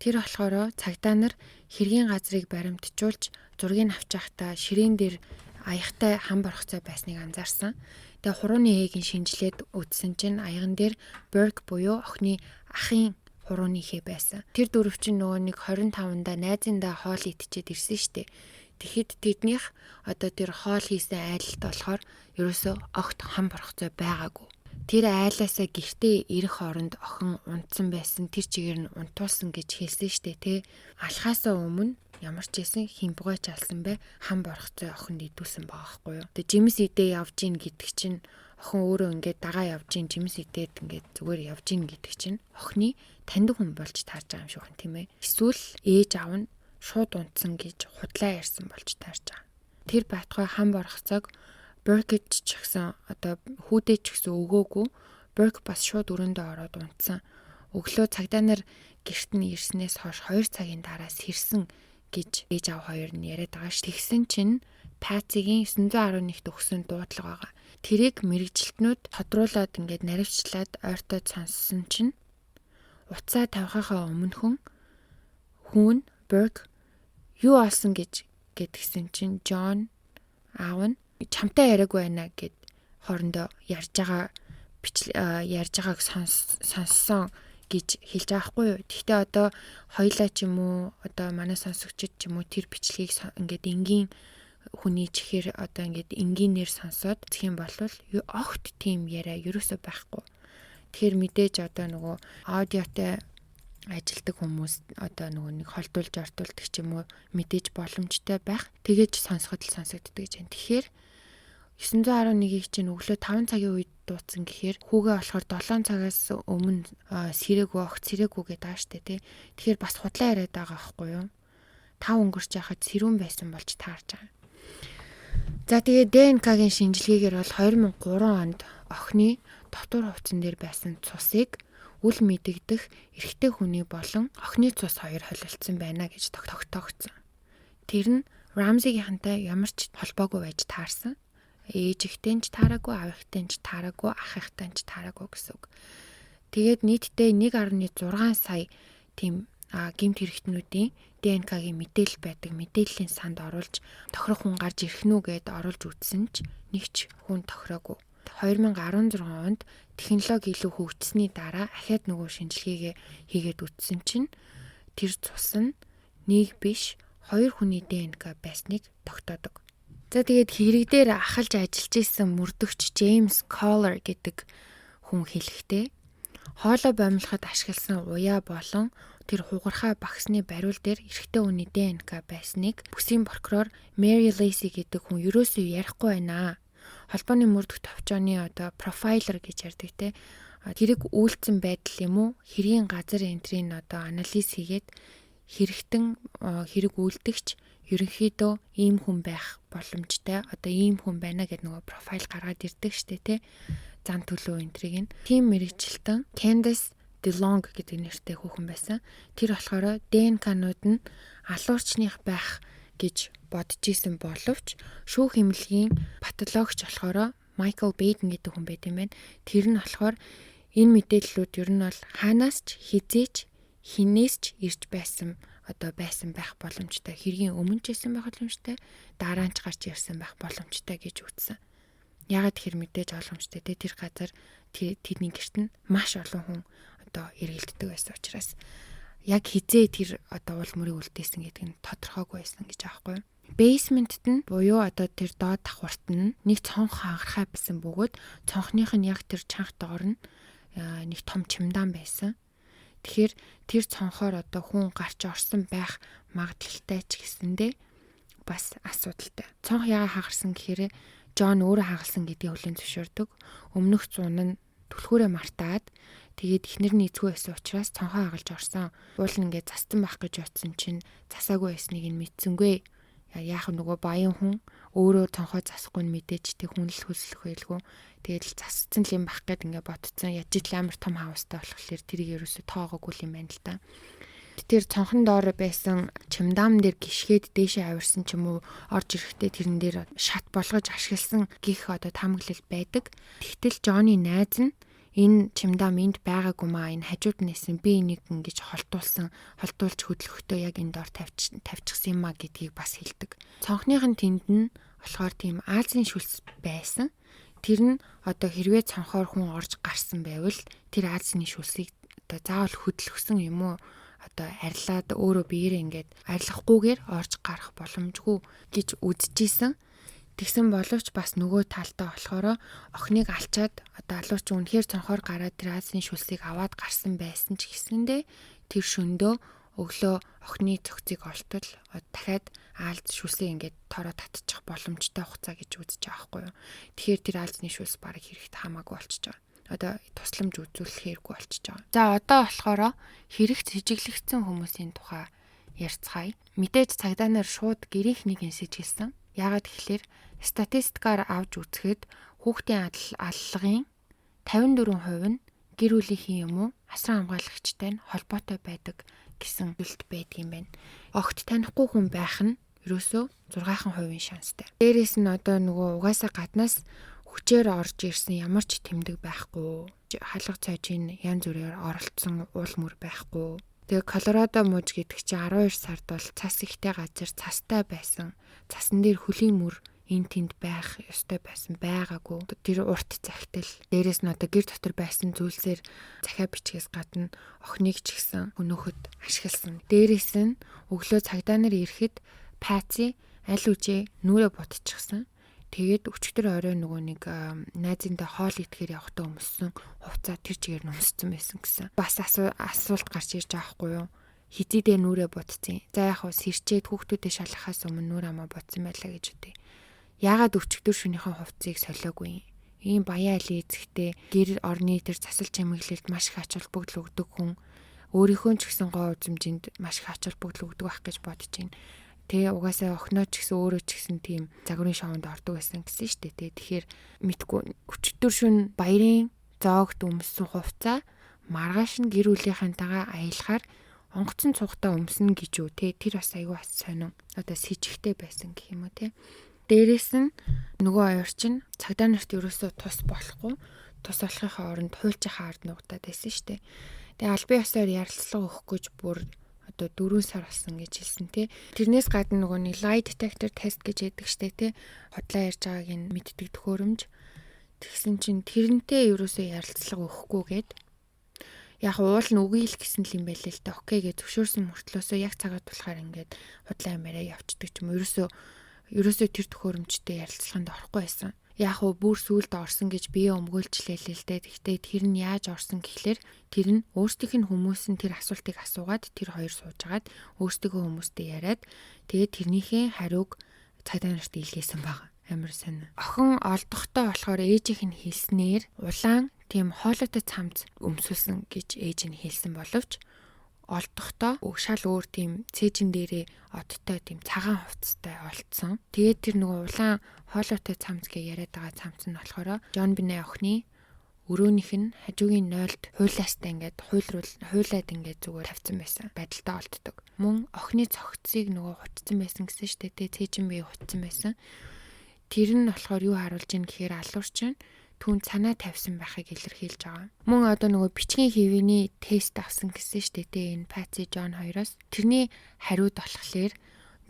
Тэр болохоор цагдаа нар хэргийн газрыг баримтжуулж зургийг авч явахдаа ширээн дээр аягтай хамбархцай байсныг анзаарсан. Тэгээ хурууны хэгийг шинжилээд үзсэн чинь аяган дээр Burke буюу охины ахын хурууны хээ байсан. Тэр дөрөв чинь нөгөө нэг 25-нда найзындаа хоол идчихэд ирсэн шүү дээ. Тэгэхэд тэднийх одоо тэр хоол хийсэн айлт болохоор ерөөсөө огт хам борхцой байгаагүй. Тэр айлаасаа гэртээ ирэх оронд охин унтсан байсан. Тэр чигээр нь унтуулсан гэж хэлсэн штэ тий. Алхаасаа өмнө ямар ч байсан химбгойч алсан бай хам борхцой охинд идүүлсэн байгаа байхгүй юу. Тэгээ жимс идээ явж гин гэдэг чинь охин өөрөө ингээд дагаа явж гин жимс идээд ингээд зүгээр явж гин гэдэг чинь охины таньд хүн болж таарж байгаа юм шиг байна тийм ээ. Эсвэл ээж аав нь шууд унтсан гэж худлаа ярьсан болж таарж байгаа. Тэр байтугай хам борхцойг Burke ч гэсэн одоо хүүдээ ч гэсэн өгөөгүй. Burke бас шууд өрөөндөө ороод унтсан. Өглөө цагдаа нар гэрт нь ирснээс хойш 2 цагийн дараа сэрсэн гэж ээж аав хоёр нь яриад байгаа ш. Тэгсэн чинь Патигийн 911-т өгсөн дуудлага байгаа. Тэрийг мэрэгжилтнүүд тодруулаад ингээд наривчлаад ойртоо сонссон чинь уцаа тавихаахаа өмнөхөн хүн Burke юу олсон гэдгсэн чинь John аав нь чамтай яриаггүй байна гэд хоорондоо ярьж байгааг сонссон гэж хэлж байгаа хгүй юу. Гэхдээ одоо хоёлаа ч юм уу одоо манай сонсогчид ч юм уу тэр бичлэгийг ингээд энгийн хүний чихээр одоо ингээд энгийнээр сонсоод зэх юм бол огт тийм яриа ерөөсөө байхгүй. Тэгэхээр мэдээж одоо нөгөө аудиотой ажилдаг хүмүүс одоо нөгөө нэг холдуулж ортуулдаг ч юм уу мэдээж боломжтой байх. Тэгэж сонсоход л сонсогддог гэж байна. Тэгэхээр 911-ийг чинь өглөө 5 цагийн үед дуудсан гэхээр хүүгээ болохоор 7 цагаас өмнө сэрээгүй огт сэрээгүй гэдэг байгаа штэ тий. Тэгэхээр бас худлаа яриад байгаа байхгүй юу? 5 өнгөрч яхад сэрүүн байсан болж таарч байгаа. За тэгээ ДНК-гийн шинжилгээгээр бол 2003 онд охины дотор хувцсан дээр байсан цусыг үл мэдэгдэх эрэгтэй хүний болон охины цус хоёр холилдсон байна гэж тогтоогдсон. Тэр нь Рамзигийнхантай ямар ч холбоогүй байж таарсан. Ээж ихтэй ч таараагүй, аав ихтэй ч таараагүй, ах ихтэй ч таараагүй гэсэн үг. Тэгээд нийтдээ 1.6 сая тийм гэмт хэрэгтнүүдийн ДНК-гийн мэдээлэл байдаг. Мэдээллийн санд оруулж тохирох хүн гарч ирэх нү гэд оруулж үзсэн ч нэг ч хүн тохироогүй. 2016 онд технологи илүү хөгжсөний дараа ахаад нөгөө шинжилгээгээ хийгээд үзсэн чинь тэр цус нь нэг биш 2 хүний ДНК байсныг тогтоодог. За тэгээд хэрэг дээр ахалж ажиллаж исэн мөрдөгч Джеймс Коллер гэдэг хүн хэлэхдээ хоолой бомлоход ашигласан уяа болон тэр хугархай багсны бариул дээр эрэгтэй хүний ДНК байсныг бүсийн прокурор Мэри Лейси гэдэг хүн ерөөсөө ярихгүй байна. Холбооны мөрдөх товчооны одоо профайлер гэж ярьдаг те. Хэрэг үйлцэн байдал юм уу? Хэргийн газар энтрийн одоо анализ хийгээд хэрэгтэн хэрэг үйлдэгч ерөнхийдөө ийм хүн байх боломжтой. Одоо ийм хүн байна гэдэг нөгөө профайл гаргаад ирдэг штэ тий. Зан төлөв энтрийг нь. Тим мэрэгчлэн Candace DeLong гэдэг нэртэй хүүхэн байсан. Тэр болохоор ДНК-нууд нь алуурчных байх гэж бодож исэн боловч шүүх эмнэлгийн патологч болохоор Michael Baden гэдэг хүн байт юм байна. Тэр нь болохоор энэ мэдээллүүд ер нь бол хаанаас ч хизээч хинээс ч ирж байсан байх боломжтой. Хэргийн өмнө ч ирсэн байх боломжтой, дараа нь ч гарч ирсэн байх боломжтой гэж үзсэн. Ягаад тэр мэдээж ойлгомжтой те тэр газар тэдний гэрт нь маш олон хүн одоо эргэлддэг байсан учраас яг хизээ тэр одоо уул мөрийг үлдээсэн гэдэг нь тодорхойгүй байсан гэж аахгүй юу? Basement нь буюу одоо тэр доод давхарт нь нэг цонх хангархай байсан бөгөөд цонхных нь яг тэр чанх доор нь нэг том чимдаан байсан. Тэгэхээр тэр цонхоор одоо хүн гарч орсон байх магадлалтай ч гэсэндээ бас асуудалтай. Цонх яагаад хагарсан гэхээр Джон өөрөө хагалсан гэдгийг хүлээн зөвшөөрдөг. Өмнөх зун нь түлхүүрээ мартаад тэгээд ихнэр нь эцгүй байсан учраас цонхоо хагалж орсон. Уул нь ингээд застан байх гэж утсан чинь засаагүй байсныг нь мэдсэнгүй. Яах вэ нөгөө баян хүн өөрөө цонхоо засахгүй нь мэдээж тэг хүн л хөлслөх байлгүй. Тэгээд л засцсан л юм бах гэд ингээд ботцсон. Яж ил амар том хавстай болохоор тэрийг ерөөсө тоогоогүй юм байна л да. Тэр цонхон доор байсан чимдаам дээр гიშгээд дээшээ авирсан ч юм уу орж ирэхдээ тэрэн дээр шат болгож ашигласан гих одоо таамаглал байдаг. Тэгтэл Джонny найз нь энэ чимдаам энд байгаагүй маа энэ хажууд нэсэн би энийг ингэж холдуулж хөдлөхдөө яг энэ доор тавьчихсан юм а гэдгийг бас хэлдэг. Цонхныхын тэнд нь болохоор тийм Азийн шүлс байсан. Тэр нь одоо хэрвээ цонхоор хүн орж гарсан байвал тэр Азийн шүлсийг одоо заавал хөдлөхсөн юм уу? Одоо арилаад өөрөө биеэрээ ингээд арилахгүйгээр орж гарах боломжгүй гэж үзчихсэн. Тэгсэн боловч бас нөгөө талдаа болохоор охиныг алчаад одоо алууч үнэхээр цонхоор гараад тэр Азийн шүлсийг аваад гарсан байсан ч гэсэндээ тэр шөндөө өглөө охины цогцыг олтол дахиад аалз шүлсээ ингээд тороо татчих боломжтой хугацаа гэж үзэж байгаа байхгүй юу. Тэгэхээр тэр аалзны шүлс баг хэрэгт хамаагүй болчихж байгаа. Одоо тусламж үзүүлэх хэрэггүй болчихж байгаа. За одоо болохоор хэрэгт сэжиглэгдсэн хүмүүсийн тухай ярьцгаая. Мэдээж цагдаа нар шууд гэрийнх нэг инсэж хэлсэн. Яагаад тэгэхээр статистикаар авч үзэхэд хүүхдийн аллагын 54% нь гэр бүлийнхээ юм уу асран хамгаалагчтай нь холбоотой байдаг гэсэн зүйлт байдаг юм байна. Огт танихгүй хүн байх нь ерөөсөө 6% шанстай. Дээрээс нь одоо нөгөө угаасаа гаднаас хүчээр орж ирсэн ямар ч тэмдэг байхгүй. Халах цайжийн янз бүрээр оролцсон уул мөр байхгүй. Тэгээ Колорадо муж гэдэг чинь 12 сард бол цас ихтэй газар цастай байсан. Цасан дээр хөлийн мөр энэ тэнд байх ёстой байсан байгаагүй. Тэр урт захидал. Дээрээс нь одоо гэр дотор байсан зүйлсээр захиа бичгээс гадна охиныг ч гэсэн өнөөхөд ашигласан. Дээрээс нь өглөө цагдаа нар ирэхэд Паци аль үжээ нүрэ ботчихсан. Тэгээд өчигдөр орой нөгөө нэг найзынтай хоол идэхээр явахдаа өмссөн хувцас тэр чигээр өмссөн байсан гэсэн. Бас асуулт гарч ирж байгаа хгүй юу? Хизээдээ нүрээ бодсон. За яг хөө сэрчээд хүүхдүүдэд шалгахаас өмнө нүр амаа бодсон байлаа гэж үтэй. Яагаад өчигдөр шөнийхэн хувцсыг солиогүй? Ийм баяа али эзэгтэй гэр орны тэр засал чимэглэлд маш их ач холбогдол өгдөг хүн өөрийнхөө ч гэсэн гоо үзмжинд маш их ач холбогдол өгдөг байх гэж бодож байна. Тэгээ угаасаа охиноо ч гэсэн өөрөө ч гэсэн тийм загварын шоунд ордог байсан гэсэн шүү дээ. Тэгэхээр мэдгүй өчигдөр шөнө баярын зоогт өмссөн хувцас маргааш нь гэр бүлийнхэнтэйгээ аялахаар онгоцон цугтаа өмснө гэж үү те тэр бас аюу бас сонин одоо с ิจ гтэй байсан гэх юм уу те. Дээрээс нь нөгөө оёр чинь цагдаа нарт ерөөсөө тус болохгүй тус болохынхаа оронд хуульчийнхаа ард нугатаад байсан шүү дээ. Тэгээ албан ёсоор ярилцлага өгөх гэж бүр одоо 4 сар болсон гэж хэлсэн те. Тэрнээс гадна нөгөө нэг lie detector test гэж яддаг штэ те. Хотлоо ярьж байгааг нь мэддэг төхөөрөмж. Тэгсэн чинь тэрнтэй ерөөсөө ярилцлага өгөхгүйгээд яг уул нь үгүй л гэсэн л юм байлээ л та. Окей гэж зөвшөөрсөн мөртлөөсөө яг цагаад болохоор ингээд худлаа ямаараа явцдаг ч юм ерөөсөө тэр төхөөрөмжтэй ярилцлаганд орохгүй байсан. Яг уу бүр сүулт орсон гэж бие өмгөөлчлээ л дээ. Гэхдээ тэр нь яаж орсон гэхлээр тэр нь өөрсдийнх нь хүмүүс нь тэр асуултыг асуугаад тэр хоёр суужгаад өөрсдийнхөө хүмүүстэй яриад тэгээд тэрнийхээ хариуг цагдаа нарт илгээсэн баг. Амар сонь. Охин олдохдоо болохоор ээжийнх нь хэлснээр улаан тийм хоолойтой цамц өмсүүлсэн гэж ээж нь хэлсэн боловч олдохдоо шал өөр тийм цээжин дээрээ одтой тийм цагаан хувцастай олцсон. Тэгээд тэр нөгөө улаан хоолойтой цамц гэж яриад байгаа цамц нь болохоор Джон Бинэ охины өрөөнийх нь хажуугийн 0-д хуйлаастай ингээд хуйлаад ингээд зүгээр тавьсан байсан. Байдалтай олддог. Мөн охины цогцсыг нөгөө хутцсан байсан гэсэн штэ тэ цээжин бие хутцсан байсан. Тэр нь болохоор юу харуулж ийн гэхээр алуурч нь түүн цанаа тавьсан байхыг илэрхийлж байгаа. Мөн одоо нөгөө бичгийн хэвийн тест авсан гэсэн шүү дээ. Энэ Паци Джон хоёроос тэрний хариуд болохоор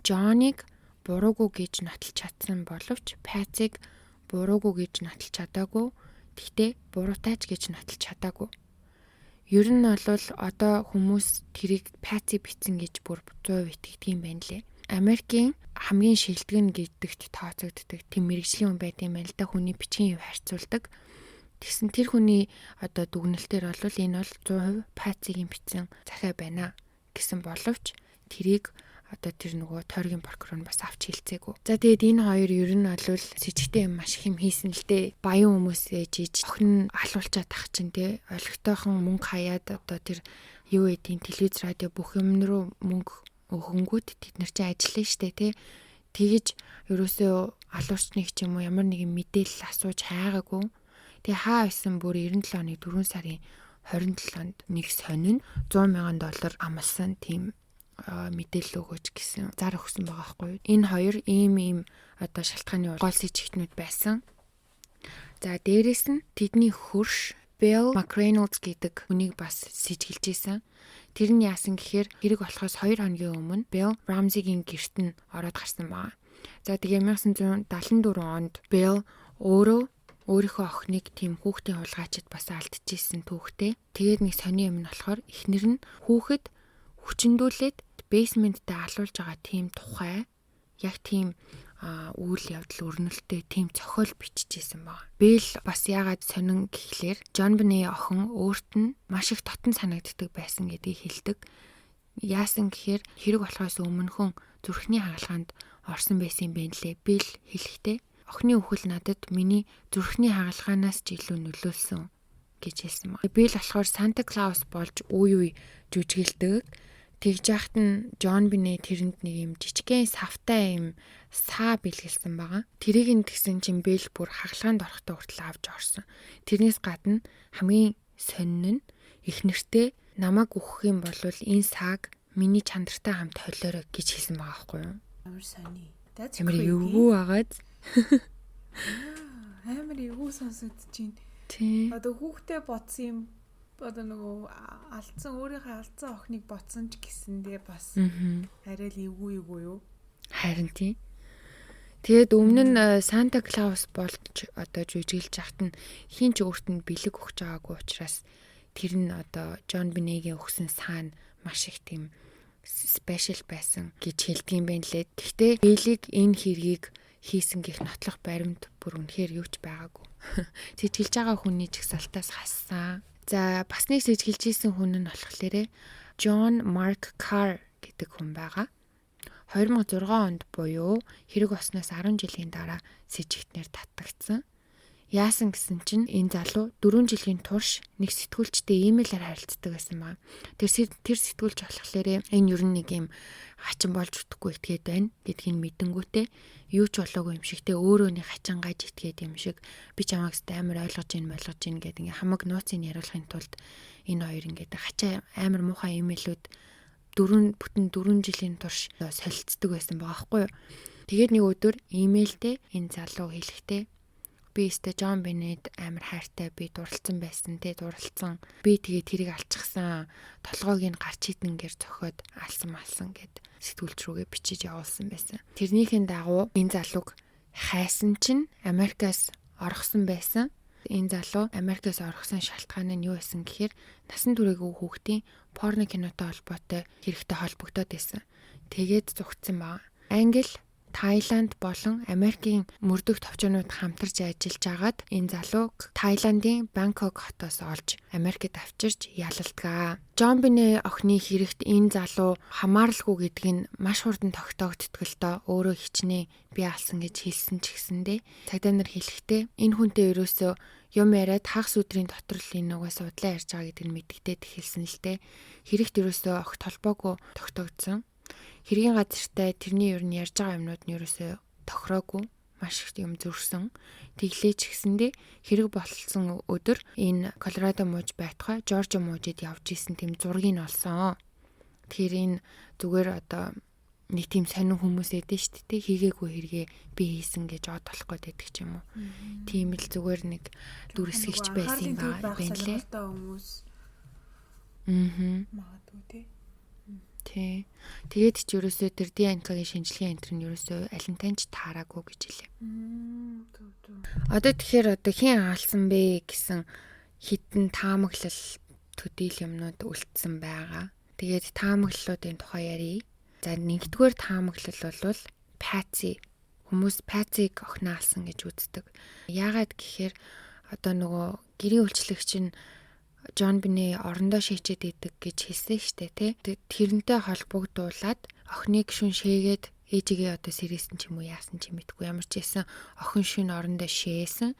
Джоныг буруугүй гэж нотолж чадсан боловч Пациг буруугүй гэж нотолж чадаагүй. Гэхдээ буруутайч гэж нотолж чадаагүй. Ер нь бол одоо хүмүүс тэрийг Паци бичсэн гэж бүр 100% итгэдэг юм байна лээ. Америкийн хамгийн шилтгэн гэдэгт тооцогддог тийм мэрэгжлийн хүн байт юм байна л да. Хүний бичгийн хэв харьцуулдаг. Тэгсэн тэр хүний одоо дүгнэлтээр бол энэ бол 100% Пацигийн бичсэн захиа байна гэсэн боловч тэрийг одоо тэр нөгөө тойргийн прокурор нь бас авч хэлцээгүй. За тэгээд энэ хоёр ер нь бол сэжигтэй маш их юм хийсэн л дээ. Баян хүмүүсээ жиж охин алуулчаад тах чинь те олигтойхон мөнгө хаяад одоо тэр юу эдийн телевиз радио бүх юм руу мөнгө хөнгүүд тэд нар чинь ажиллана штэ тий. Тэгэж ерөөсөө алуурчныг ч юм уу ямар нэгэн мэдээлэл асууж хайгаагүй. Тэгээ хаа исэн бүр 97 оны 4 сарын 27-нд нэг сонин $100,000 амлсан тийм мэдээлэл өгөөч гэсэн зар өгсөн байгаа байхгүй юу. Энэ хоёр ийм одоо шалтгааны гол сэжигтнүүд байсан. За дээрэс нь тэдний хөрш Bill McReynolds гэдэг хүнийг бас сэжиглэж исэн. Тэр нь яасан гэхээр хэрэг болохоос 2 хоногийн өмнө Bill Ramsey-гийн гэрт нь ороод гарсан байна. За тэгээ 1974 онд Bill өөрийнхөө охиныг тийм хүүхдийн хулгайчид бас алдчихсэн түүхтэй. Тэгээд нэг сони юм нь болохоор эхнэр нь хүүхэд хүчндүүлээд basement-тэй алуулж байгаа тийм тухай яг тийм үйл явдал өрнөлттэй тийм цохол биччихсэн байна. Bill бас яагаад сонин гэхлээр John Benet охин өөрт нь маш их дотн санагддаг байсан гэдгийг хэлдэг. Яасан гэхээр хэрэг болохоос өмнөхөн зүрхний хагалгаанд орсон байсан юм байна лээ. Bill хэлэхдээ охины үхэл надад миний зүрхний хагалгаанаас ч илүү нөлөөлсөн гэж хэлсэн байна. Bill болохоор Santa Claus болж үе жүжиглдэг. Тэгж яхад нь John Benet тэрэнд нэг юм жижигхэн савтай юм саа бэлгэлсэн байгаа. Тэрийг нь тэгсэн чинь Bill бүр хагалгаанд орохдоо хүртэл авч орсон. Тэрнээс гадна хамгийн сонин нь их нэртэй намайг үхэх юм бол энэ сааг миний чандартай хамт холиорой гэж хэлсэн байгаа байхгүй юу? Амар сони. Амар эвгүй агаад. Амар эвгүй сонсогдож байна. Тий. Одоо хүүхдээ бодсон юм одоо нөгөө өөрийнхөө алдсан охиныг бодсон ч гэсэндээ бас арай л эвгүй юу? Харин тий. Тэгээд өмнө нь Санта Клаус болж одоо жүжиглэж хахад нь хин ч өөрт нь бэлэг өгч байгаагүй учраас тэр нь одоо John Benet-гийн өгсөн саан маш их тийм спешиал байсан гэж хэлдэг юм байна лээ. Гэхдээ Bill-ийг энэ хэргийг хийсэн гих нотлох баримт бүр үнэхээр юу ч байгаагүй. Сэжгэлж байгаа хүний жигсалтаас хассан. За бас нэг сэжгэлж ийсэн хүн нь болохоор John Mark Carr гэдэг хүн байгаа. 2006 онд буюу хэрэг болсноос 10 жилийн дараа сэжигтнэр татагдсан. Яасан гэсэн чинь энэ залуу 4 жилийн турш нэг сэтгүүлчтэй имэйлээр харилцдаг байсан ба. Тэр сэтгүүлч болохоор энэ ер нь нэг юм хачин болж утгагүй итгээд байна гэдгийг мэдэнгүүтээ юу ч болоогүй юм шигтэй өөрөө нэг хачингааж итгээд юм шиг би чамайг амар ойлгож ийн гэдэг ингээ хамаг нууцыг яриулахын тулд энэ хоёр ингээ хачаа амар муухай имэйлүүд 4 жилийн турш солилцдог байсан байгаа байхгүй юу. Тэгээд нэг өдөр имэйлдээ энэ залуу хэлэхдээ би өстө Джон Бенет амар хайртай би дурлцсан байсан те дурлцсан. Би тэгээ тэрийг алчихсан. Толгойг нь гарч идэнгээр цохиод алсан гэд сэтгүүлч рүүгээ бичиж явуулсан байсан. Тэрнийхэн дагуу энэ залууг хайсан чинь Америкаас орохсон байсан. Энэ залуу Америкаас орохсон шалтгаан нь юу байсан гэхээр насан туршаагүй хүүхдийн порно кинотой холбоотой хэрэгтэй холбогдоод байсан. Тэгээд зүгтсэн баг. Англи, Тайланд болон Америкийн мөрдөх товчоонууд хамтарч ажиллаж агаад энэ залууг Тайландын Бангкок хотоос олж Америкт авчирч ялалдгаа. Джон Бене охины хэрэгт энэ залуу хамааралгүй гэдг нь маш хурдан тогтоогддог л доо өөрөө хичнээн би алсан гэж хэлсэн ч гэсэндээ цагдаа нар хэлэхдээ энэ хүнтэй ерөөсөө юм яриад хагас өдрийн дотор л энэ угаас судлаа ярьж байгаа гэдгийг мэддэгдээд хэлсэн л дээ. Хэрэгт ерөөсөө огт холбоогүй тогтоогдсон. Хэргийн газартай тэрний ер нь ярьж байгаа юмнууд нь ерөөсөө тохироогүй маш их юм зөрсөн. Тэглээч гэсэндээ хэрэг болсон өдөр энэ Колорадо мууж байтугай Жоржиа муужид явж исэн тэм зургийг нь олсон. Тэгэхээр энэ зүгээр одоо нэг тийм сонин хүмүүс эдэн шүү дээ. Хийгээгүй хэрэгээ би хийсэн гэж од болох гэдэг ч юм уу. Тийм л зүгээр нэг дүрсгэгч байсан байна лээ. Магадгүй тий. Тий. Тэгээд ч ерөөсөө тэр ДНК-гийн шинжилгээ энтер нь ерөөсөө алинтанч таараагүй гэж хэлээ. Одоо тэгэхээр хэн хаалсан бэ гэсэн хитэн таамаглал төдийл юмнууд үлдсэн байгаа. Тэгээд таамаглалуудын тухай ярив. За нэгдүгээр таамаглал бол Паци. Хүмүүс Пациг охин алсан гэж үздэг. Яагаад гэхээр одоо нөгөө гэрийн үйлчлэгч нь Джон Бене орондоо шийчээд идэг гэж хэлсэн штэ тий. Тэрнтэй холбогдуулаад охиныг шүн шээгээд ээжигээ одоо сэрээсэн ч юм уу яасан ч мэдгүй ямар ч байсан охин шүн орондоо шээсэн.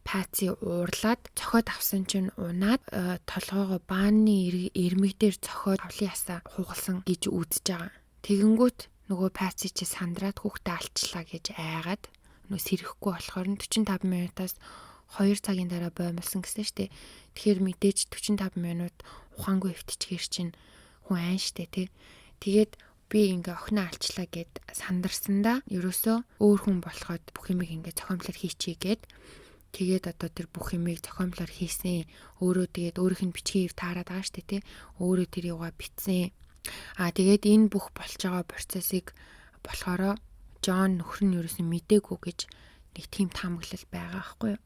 Паци уурлаад цохоод авсан чинь унаад толгоогоо бааны ирмэг дээр цохоод авлын ясаа хугалсан гэж үзэж байгаа. Тэгэнгүүт нөгөө Паци чи сандраад хүүхдээ алчлаа гэж айгаад нөгөө сэрэхгүй болохоор 45 минутаас 2 цагийн дараа боомлсон гэсэн штэ. Тэгэхээр мэдээж 45 минут ухаангүй өвтчихэр чинь хүн айн штэ тий. Тэгээд би ингээ охиноо алчлаа гэд сандарсандаа ерөөсөө өөр хүн болоход бүх юмыг ингээ зохиомжлоор хийчихье гэд тэгээд одоо тэр бүх юмыг зохиомжлоор хийсэн. Өөрөө тэгээд өөрийнх нь бичгийг таарад байгаа штэ тий. Өөрөө тэр юугаа битсэн. Тэгээд энэ бүх болж байгаа процессыг болохоро Джон нөхөр нь ерөөсөө мдээгүй гэж нэг тийм таамаглал байгаа байхгүй юу.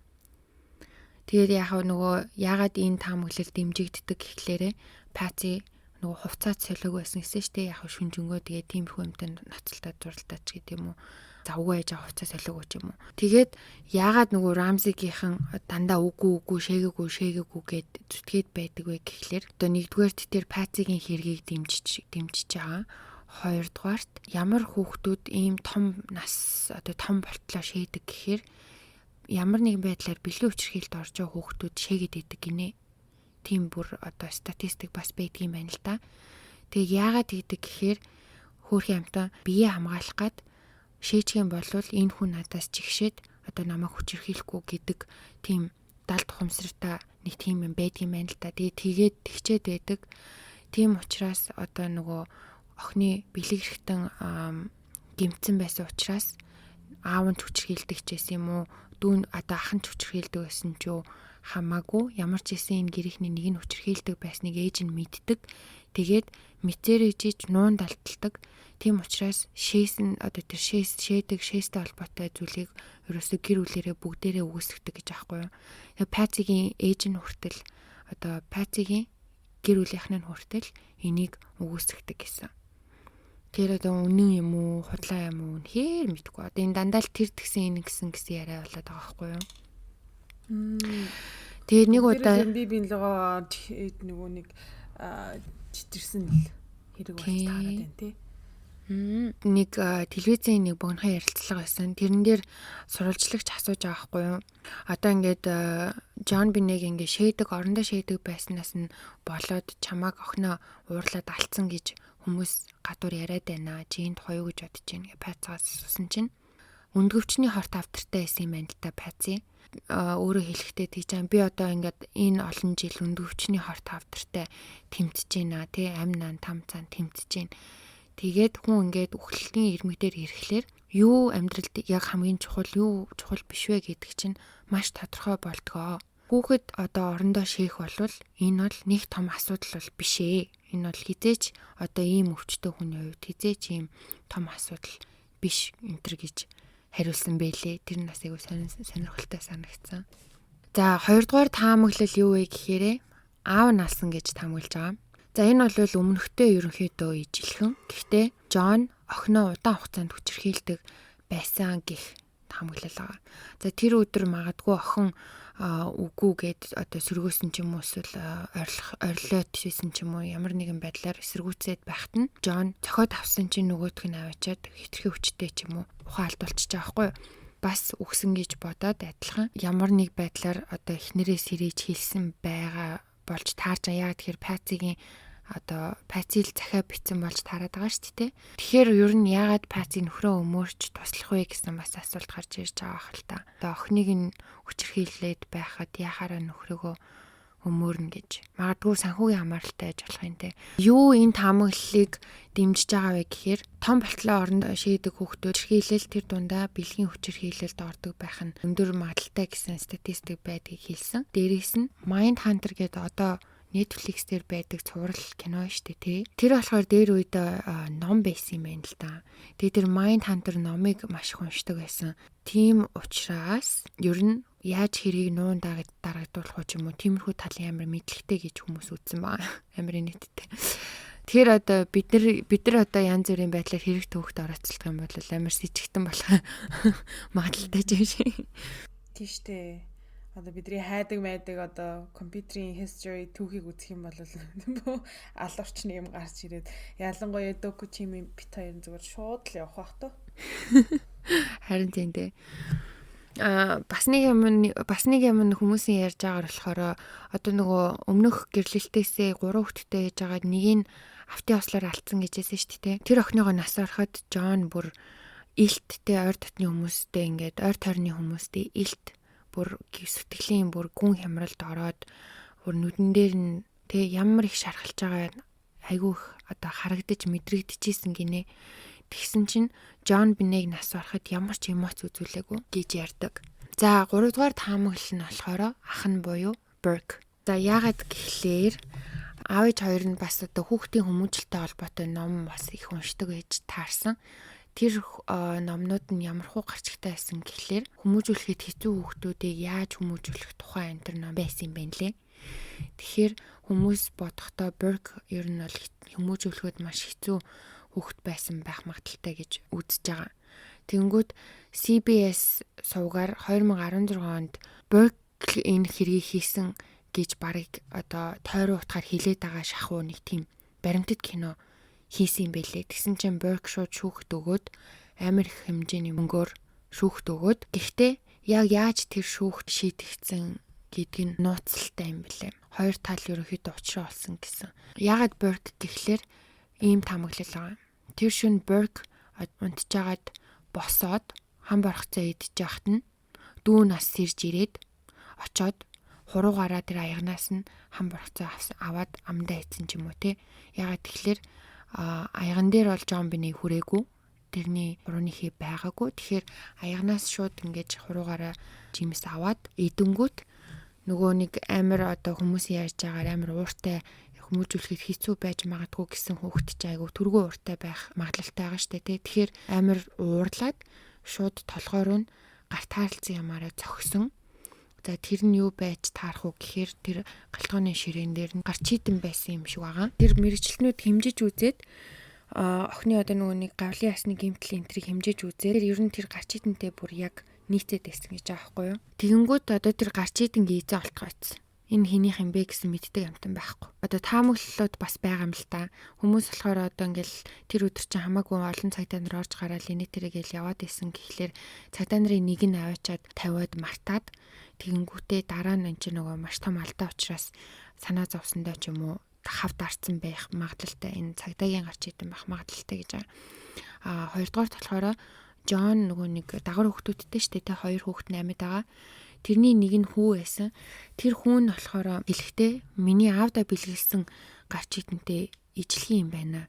Тэгээд яагаад энэ таамаглал дэмжигддэг гэхлээрэ Паци нөгөө хувцаад солиог байсан гэсэн штэ шүнжэнгөө тэгээд тиймэрхүү юмтай ноцолтой зуралтай ч гэдэг юм уу. Завгүй ээж хувцаа солиог ч юм уу. Тэгээд яагаад нөгөө Рамзигийнхэн дандаа үгүй шээгээгүй гэд зүтгээд байдаг вэ гэхлээр одоо нэгдүгээрт тэр Пацигийн хэргийг дэмжиж байгаа. Хоёрдугаарт ямар хүүхдүүд ийм том нас одоо том болтлоо шээдэг гэхээр ямар нэгэн байдлаар бэлгийн хүчирхийлэлд орж байгаа хүүхдүүд шээгээд идэг гинэ. Тийм бүр одоо статистик бас байдгийн байна л да. Тэгээ яагаад идэг гэхээр хөөрхөн амтан биеэ хамгаалах гад шээжгэн болвол энэ хүн надаас жигшээд одоо намайг хүчирхийлэхгүй гэдэг тийм далд ухамсартай нэг тийм юм байдгийн байна л да. Тэгээд тэгчээд байдаг. Тийм учраас одоо нөгөө охины бэлэг хэрэгтэн гэмтсэн байсан учраас аав нь хүчирхийлдэг ч гэсэн юм уу дүүн одоо ах нь хүчирхийлдэг байсан ч юу хамаагүй ямар ч гэсэн энэ гэрийнхний нэг нь хүчирхийлдэг байсныг ээж нь мэддэг. Тэгээд мэдэрэж нуун далталдаг. Тийм учраас шээсэн одоо тэр шээстэй холбоотой зүйлийг ерөөсөө гэр бүлэрээ бүгдээрээ үүсгдэг гэж аахгүй юу. Тэгээд Пацигийн ээж нь хүртэл одоо Пацигийн гэр бүлийнхэн нь хүртэл энийг үүсгдэг гэсэн. Тэр одоо үнэн юм уу, худлаа юм уу үнэхээр мэдгүй. Одоо энэ дандаа л тэр тэгсэн энэ гэсэн яриа болоод байгаа байхгүй юу? Тэгээ нэг удаа би лгоо нөгөө нэг чичирсэн л хэрэг болж таарад байна тий. Нэг телевизийн нэг богинохон ярилцлага байсан. Тэрэн дээр сурвалжлагч асууж байгаа байхгүй юу? Одоо ингээд Джон Бинэг ингээд шээдэг, орондоо шээдэг байснаас нь болоод чамааг охиноо уурлаад алдсан гэж хүмүүс гадуур яриад байна. Чи энд хоёо гэж бодож байна гэ Пацаас асуусан чинь өндгөвчний хорт автартай байсан юм байна л та Паци. Өөрөө хэлэхдээ тийж би одоо ингээд энэ олон жил өндгөвчний хорт автартай тэмтэж байна тий, амь наан там цаан тэмтэж байна. Тэгээд хүн ингээд үхлэлтийн ирмэг дээр ирэхлээр юу амьдралд яг хамгийн чухал биш вэ гэдэг чинь маш тодорхой болдгоо. Хүүхэд одоо орондоо шээх болвол энэ бол нэг том асуудал бол биш ээ. Энэ бол хизээч одоо ийм өвчтөе хүний хувьд хизээч ийм том асуудал биш энтер гэж хариулсан байлээ. Тэр нь бас айгүй сонирхолтой санагдсан. За хоёрдугаар таамаглал юу вэ гэхээр аав налсан гэж таамаглаж байгаа. За энэ бол өмнөхтэй ерөнхийдөө ижилхэн. Гэхдээ Джон охиноо удаан хугацаанд хүчирхийлдэг байсан гэх таамаглал байгаа. За тэр өдөр магадгүй охин үгүй гэд одоо сэргөөсөн ч юм уу эсвэл орилоод шийсэн ч юм уу ямар нэгэн байдлаар эсэргүүцээд байхад нь Джон цохоод авсан чинь нөгөөдг нь аваачаад хитрхи хүчтэй ч юм уу ухаан алдуулчих байгаа байхгүй юу? Бас үгсэн гэж бодоод адилхан ямар нэг байдлаар одоо эхнэрээ сэрэж хэлсэн байгаа болж таарч яагаад тэгэхээр Пацигийн одоо Пацил захиа битсэн болж таарад байгаа шүү дээ. Тэгэхээр ер нь яагаад Паци нөхрөө өмөрч туслах вэ гэсэн бас асуулт гарч ирж байгаа хэл та. Одоо охиныг нь хүчирхийлээд байхад яхаараа нөхрөөгөө өмөрнө гэж. Магадгүй санхүүгийн хамааралтай байж болох юм те. Юу энэ таамаглалыг дэмжиж байгаа вэ гэхээр том болтлоо оронд шийдэг хүүхдүүд хүчирхийлэл тэр дундаа бэлгийн хүчирхийлэлд ордог байх нь өндөр магадaltaй гэсэн статистик байдгийг хэлсэн. Дээрээс нь Mind Hunter гэдэг одоо Netflix дээр байдаг цуврал кино шүү дээ тий. Тэр болохоор дээр үед ном байсан юм байна л да. Тэгээ тэр Mind Hunter номыг маш их уншдаг байсан. Тийм учраас ер нь яаж хэрийг нуун дарагдуулах ч юм уу тиймэрхүү талын амар мэдлэгтэй гэж хүмүүс үзсэн байгаа. Амар нийттэй. Тэгэхээр одоо бид нар одоо янз бүрийн байдлаар хэрэг төвөгт орооцолдог юм бол амар сэжигтэн болох магадaltaй юм шиг. Тийш дээ. Одоо бидний хайдаг майдаг одоо компьютерийн history түүхийг үзэх юм бол алуурчны юм гарч ирээд ялангуяа доку чимийн бит хоёр зүгээр шууд л явах бах тоо. Харин тийм дээ. Бас нэг юм хүмүүсийн ярьж байгаагаар болохоор одоо нөгөө өмнөх гэрлэлтээсээ 3 хүүхэдтэй ээж байгаа нэг нь автын ослоор алдсан гэжсэн шүү дээ. Тэр охиныгоо нас ороход Джон бүр илттэй ойр дотны хүмүүстэй ингээд ойр тойрны хүмүүстэй илт бүр сэтгэлийн бүр гүн хямралд ороод бүр нүдэн дээр нь тэг ямар их шархалж байгаа айгүй одоо харагдаж мэдрэгдэжсэн гинэ. Тэгсэн чинь Джон Бинэг нас ороход ямар ч эмоц үзүүлээгүй гэж ярьдаг. За 3 дугаар таамаглал нь болохоор ах нь буюу Burke. За яагаад гэхлээр аав ээж хоёр нь бас одоо хүүхдийн хүмүүжлэлтэй холбоотой ном бас их уншдаг гэж таарсан. Тэр номнууд нь ямархуу гарчигтай байсан гэхлээр хүмүүжүүлэхэд хэцүү хүүхдүүдийг яаж хүмүүжүүлэх тухай энэ төр ном байсан юм байна лээ. Тэгэхээр хүмүүс бодохдоо Burke ер нь бол хүмүүжүүлэхэд маш хэцүү хүүхд байсан байх магадaltaй гэж үзэж байгаа. Тэнгүүд CBS сувгаар 2016 онд Burke энэ хэргийг хийсэн гэж барыг одоо тойрон утгаар хилээд байгаа шахуу нэг тийм баримтат кино хийсэн юм байлээ. Тэгсэн чинь Burke шууд шүүхт өгөөд амар их хэмжээний мөнгөөр шүүхт өгөөд гэхдээ яг яаж тэр шүүхт шийдэгдсэн гэдг нь нууцлалтай юм билээ. Хоёр тал ерөнхийдөө учраа олсон гэсэн. Ягаад Burke гэхлээр ийм таамаглал байгаа. Тэр шөнө Burke унтжгаад босоод хам барахцаа идэж яхад нь дүү нас сэрж ирээд очоод хуруугаараа тэр аягнаас нь хам барахцаа аваад амдаа ийцэн ч юм уу те. Ягаад тэгэхээр аяган дээр бол Джон Бинэг хүрээгүй. Тэрний хурууныхээ байгаагүй. Тэгэхээр аягнаас шууд ингэж хуруугаараа жимс аваад идэнгүүт нөгөө нэг амар одоо хүмүүсийн ярьж байгаагаар амар ууртай хүмүүжүүлэхэд хэцүү байж магадгүй гэсэн хүүхэд ч айгу түргэн ууртай байх магадлалтай байгаа штэ тий. Тэгэхээр амар уурлаад шууд толгойроо нь гарт хаалцсан ямаараа зогсон. За тэр нь юу байж таарах уу гэхээр тэр галтгооны ширээн дээр нь гарч идэн байсан юм шиг байгаа. Тэр мэрэгчлэнүүд хэмжиж үзээд охины одоо нөгөө нэг гавлын ясны гэмтэл энтрийг хэмжиж үзээд ер нь тэр гарч идэнтэй бүр яг нийцээд байсан гэж байгаа байхгүй юу. Тэгэнгүүт одоо тэр гарч идэнгийн эзэн олтгойцсон. Энэ хинийх юм бэ гэсэн мэддэг амтан байхгүй. Одоо таамаглалууд бас байгаа юм л та. Хүмүүс болохоор одоо ингээл тэр өдөр чинь хамаагүй олон цагдаа нар орж гараад инээ тэрэгэл яваад исэн гэхлээр цагдаа нарын нэг нь аваачаад тавиад мартаад тэгэнгүүтээ дараа нь энэ чинь нөгөө маш том алдаа учраас санаа зовсондоо ч юм уу хавд арцсан байх магадлалтай, энэ цагдаагийн гарч идэм байх магадлалтай гэж байгаа. Хоёрдугаарт болохоор Жон нөгөө нэг дагвар хүүхдүүдтэй штэ тэ 2 хүүхэд 8-д байгаа. Тэрний нэг нь хүү байсан. Тэр хүү нь болохоор хэлэхдээ миний аавда бэлгэлсэн гарч идэнтэй ижлэгийн юм байна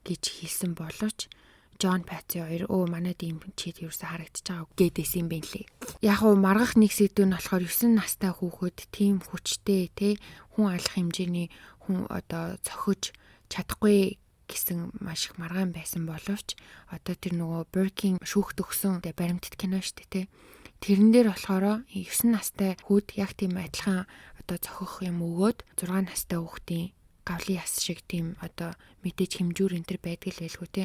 гэж хэлсэн боловч Жон Паци 2 манайд ийм чид юусэн харагдаж байгаа гэдээсэн юм байна лээ. Яг уу маргах нэг сэдв нь болохоор 9 настай хүүхэд тийм хүчтэй те хүн алах хэмжээний хүн одоо цохиж чадахгүй гэсэн маш их маргаан байсан боловч одоо тэр нөгөө Birkin шүүхт өгсөн баримтат кино шүү дээ те. Тэрэн дээр болохоор 9 настай хүүд яг тийм адилхан одоо зохих юм өгөөд 6 настай хүүхдийн гавлын яс шиг тийм одоо мэдээж хэмжүүр энэ төр байдаг л байлгүй те.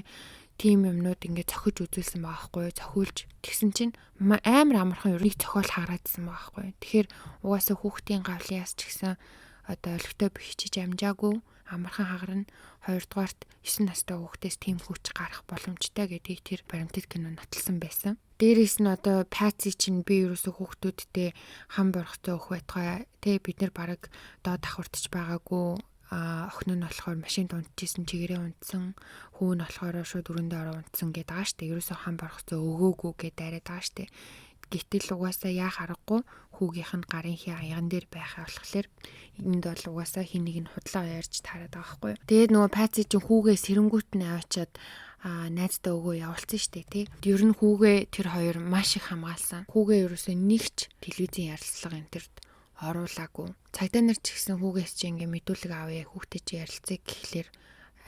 Тийм юмнууд ингээд цохиж үзүүлсэн байгаа байхгүй юу. Цохиулж тэгсэн чинь амар амархан ерөнхий цохиол хараадсан байгаа байхгүй юу. Тэгэхээр угаасаа хүүхдийн гавлын яс ч гэсэн одоо өлегтэй бичиж амжаагүй амархан хагарна. Хоёрдугаарт 9 настай хүүхдээс тийм хүч гарах боломжтой гэдгийг тэр баримтат кино нотолсон байсан. Дээрээс нь одоо Паци чинь би ерөөсөө хүүхдүүдтэй хам борхтой өөх байтугай тэ бид нар бараг доод давхурдч байгаагүй. Охин нь болохоор машинд унтчихсэн чигээрээ унтсан, хүү нь болохоор шууд өрөөндөө ороо унтсан гэдэг байгаа штэ. Ерөөсөө хам борхтой өгөөгүй гэдэг дайраад байгаа штэ. Гэтэл угаасаа яах аргагүй хүүгийнх нь гарын хий аяган дээр байхаа болохоор энд бол угаасаа хэнийг нь худлаа ярьж таарад байгаа байхгүй. Тэгээд нөгөө Паци чинь хүүгээ сэрэнгүүт нь аваачаад найздаа өгөө явуулсан штэ тий. Ер нь хүүгээ тэр хоёр маш их хамгаалсан. Хүүгээ ерөөсөө нэгч телевизийн ярилцлага энэ төрд оруулаагүй. Цагдаа нар ч гэсэн хүүгээс чи ингээ мэдүүлэг авъя хүүхдээ чи ярилцъя гэхлээр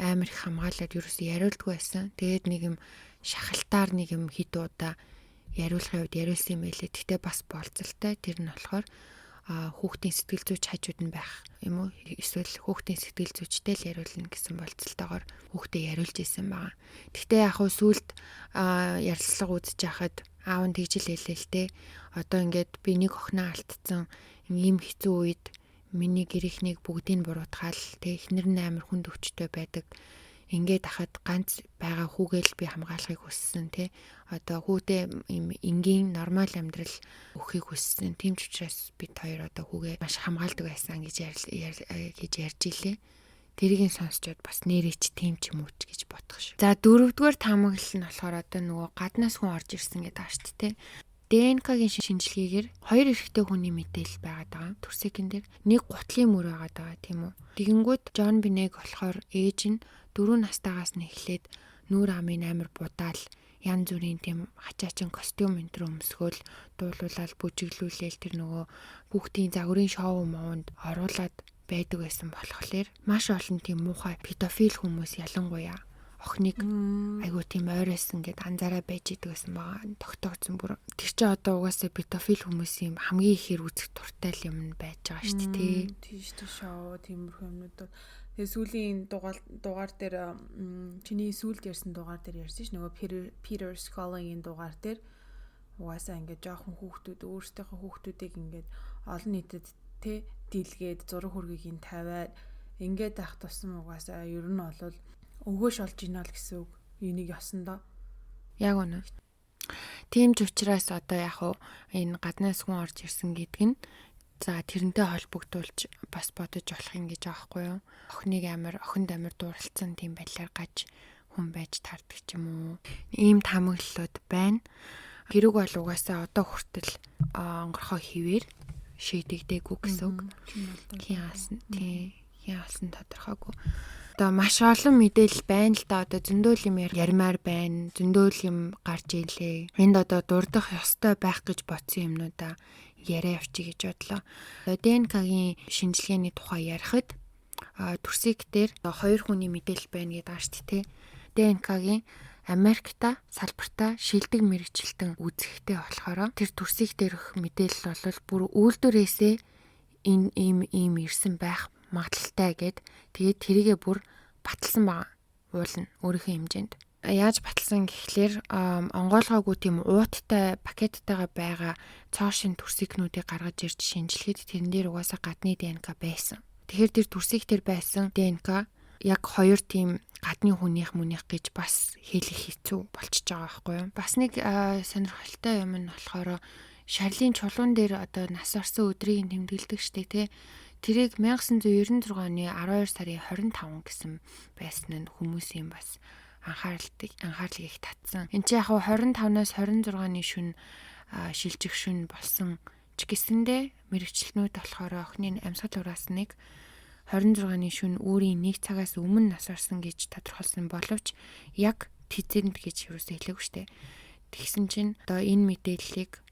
амар их хамгаалаад ерөөсөө яриулдгүй байсан. Тэгээд нэг юм шахалтаар нэг юм хэд удаа яриулахын үед яриулсан юм байлээ. Тэгтээ бас болцолтой. Тэр нь болохоор хүүхдийн сэтгэл зүйч хажууд нь байх юм уу? Эсвэл хүүхдийн сэтгэл зүйчтэй л яриулна гэсэн болцолтойгоор хүүхдээ яриулж исэн байгаа. Тэгтээ яг хөө сүулт ярилцлага үзэж яхад аав нь тэгжил хэлээ л дээ. Одоо ингээд би нэг охиноо алдсан ийм хэцүү үед миний гэрийнхнийг бүгдийг буруутгаал тэг эхнэр нь амар хүнд өвчтэй байдаг. Ингээд ахад ганц байгаа хүүгээл би хамгаалахыг хүссэн тий. Одоо хүүтэй юм энгийн нормал амьдрал өгөхийг хүссэн. Тийм ч учраас бид хоёр одоо хүүгээ маш хамгаалдаг байсан гэж ярьж илээ. Тэрийг сонсчод бас нэрээч тийм ч юм уу ч гэж бодох шүү. За дөрөвдүгээр таамаглал нь болохоор одоо нөгөө гаднаас хүн орж ирсэн гэдэг ааш тий. ДНК-гийн шинжилгээгээр 2 эрэгтэй хүний мэдээлэл байгаад байгаа. Төрсөкөн дээр нэг гутлын мөр байгаад байгаа тийм үү. Тэгэнгүүт Жон Бинэг болохоор ээж нь 4 настайгаас нь эхлээд нүүр амын амар будаал янз бүрийн тийм хачаачин костюм энэ төр өмсгөөл дуулуулаад бүжиглүүлээл тэр нөгөө хүүхдийн загварын шоу муунд оруулаад байдаг байсан болохоор маш олон тийм муухай педофил хүмүүс ялангуяа охиныг айгуу тийм ойройсон гэд анзаараа байж идэг гэсэн байгаа. Тогтоогдсон бүр. Тэр чи одоо угаасаа педофил хүмүүсийн хамгийн ихээр үзэх туртай юм байж байгаа шүү дээ. Тийм шүү шоу тиймэрхүү юмнууд. Тэгээ сүүлийн дугаар дээр чиний сүүлд ярьсан дугаар дээр ярьсан ш нөгөө Peter Scully-ийн дугаар дээр угаасаа ингээд жоохон хүүхдүүд өөрсдийнхөө хүүхдүүдийг ингээд олон нийтэд тэ дийлгээд зураг хүргийг тавиад ингээд байх тусам угаасаа ер нь бол өгөөш олж ийна л гэсэн үг. Энийг ёсондоо. Яг үнэ. Тийм ч учраас одоо яг хуу энэ гаднаас хүн орж ирсэн гэдэг нь за тэрнтэй холбогдуулж бас бодож болох юм гэж аахгүй юу. Охинд амар дууралцсан тийм байдлаар гаж хүн байж таардаг ч юм уу. Ийм таамаглалууд байна. Хэрэг бол угаасаа одоо хүртэл онгорхоо хിവэр шийдэгдээгүй гэсэн үг. Яасан тодорхойгүй. Одоо маш олон мэдээлэл байна л да. Одоо зөндөл юм ярмаар байна. Зөндөл юм гарч ийлээ. Энд одоо дурдах ёстой байх гэж бодсон юмнуудаа яриа явчих гэж бодлоо. ДНК-гийн шинжилгээний тухай ярихад төрсийг дээр 2 хүний мэдээлэл байна гэдэг ааш тий. ДНК-гийн Америкта салбартаа шилдэг мэрэгчлэлтэн үзэхтэй болохоор тэр төрсийг дээрх мэдээлэл бол бүр үйлдвэрээсээ ийм ирсэн байх магадaltaй гэд тэгээд тэрийгэ бүр баталсан байгаа. уулна өөрийнхөө хэмжээнд. Яаж баталсан гэхлээр онгойлгоогүй тийм ууттай пакеттайгаа байгаа цоошин төрсикнүүдийг гаргаж ирж шинжилгээд тэрэн дээр угаасаа гадны ДНК байсан. Тэгэхээр тэр төрсик тэр байсан ДНК яг хоёр тийм гадны хүнийх гэж бас хэлэх хэцүү болчихж байгаа байхгүй юу. Бас нэг сонирхолтой юм нь болохоор Шарлийн чулуун дээр одоо нас орсон өдрийг тэмдэглэдэг штэ тий. Тэрийг 1996 оны 12 сарын 25 гэсэн байсан нь хүмүүсийн бас анхаарлыг их татсан. Энд чинь яг 25-наас 26-ны шөнө шилжих шөнө болсон ч гэсэндээ мэрэгчлэнүүд болохоор охины амьсгал ураас нэг 26-ны шөнө өөрийн 1 цагаас өмнө нас орсон гэж тодорхойлсон боловч яг тэзэнд гэж юусоо хэлээгүй штэ. Тэгсэн чинь одоо энэ мэдээллийг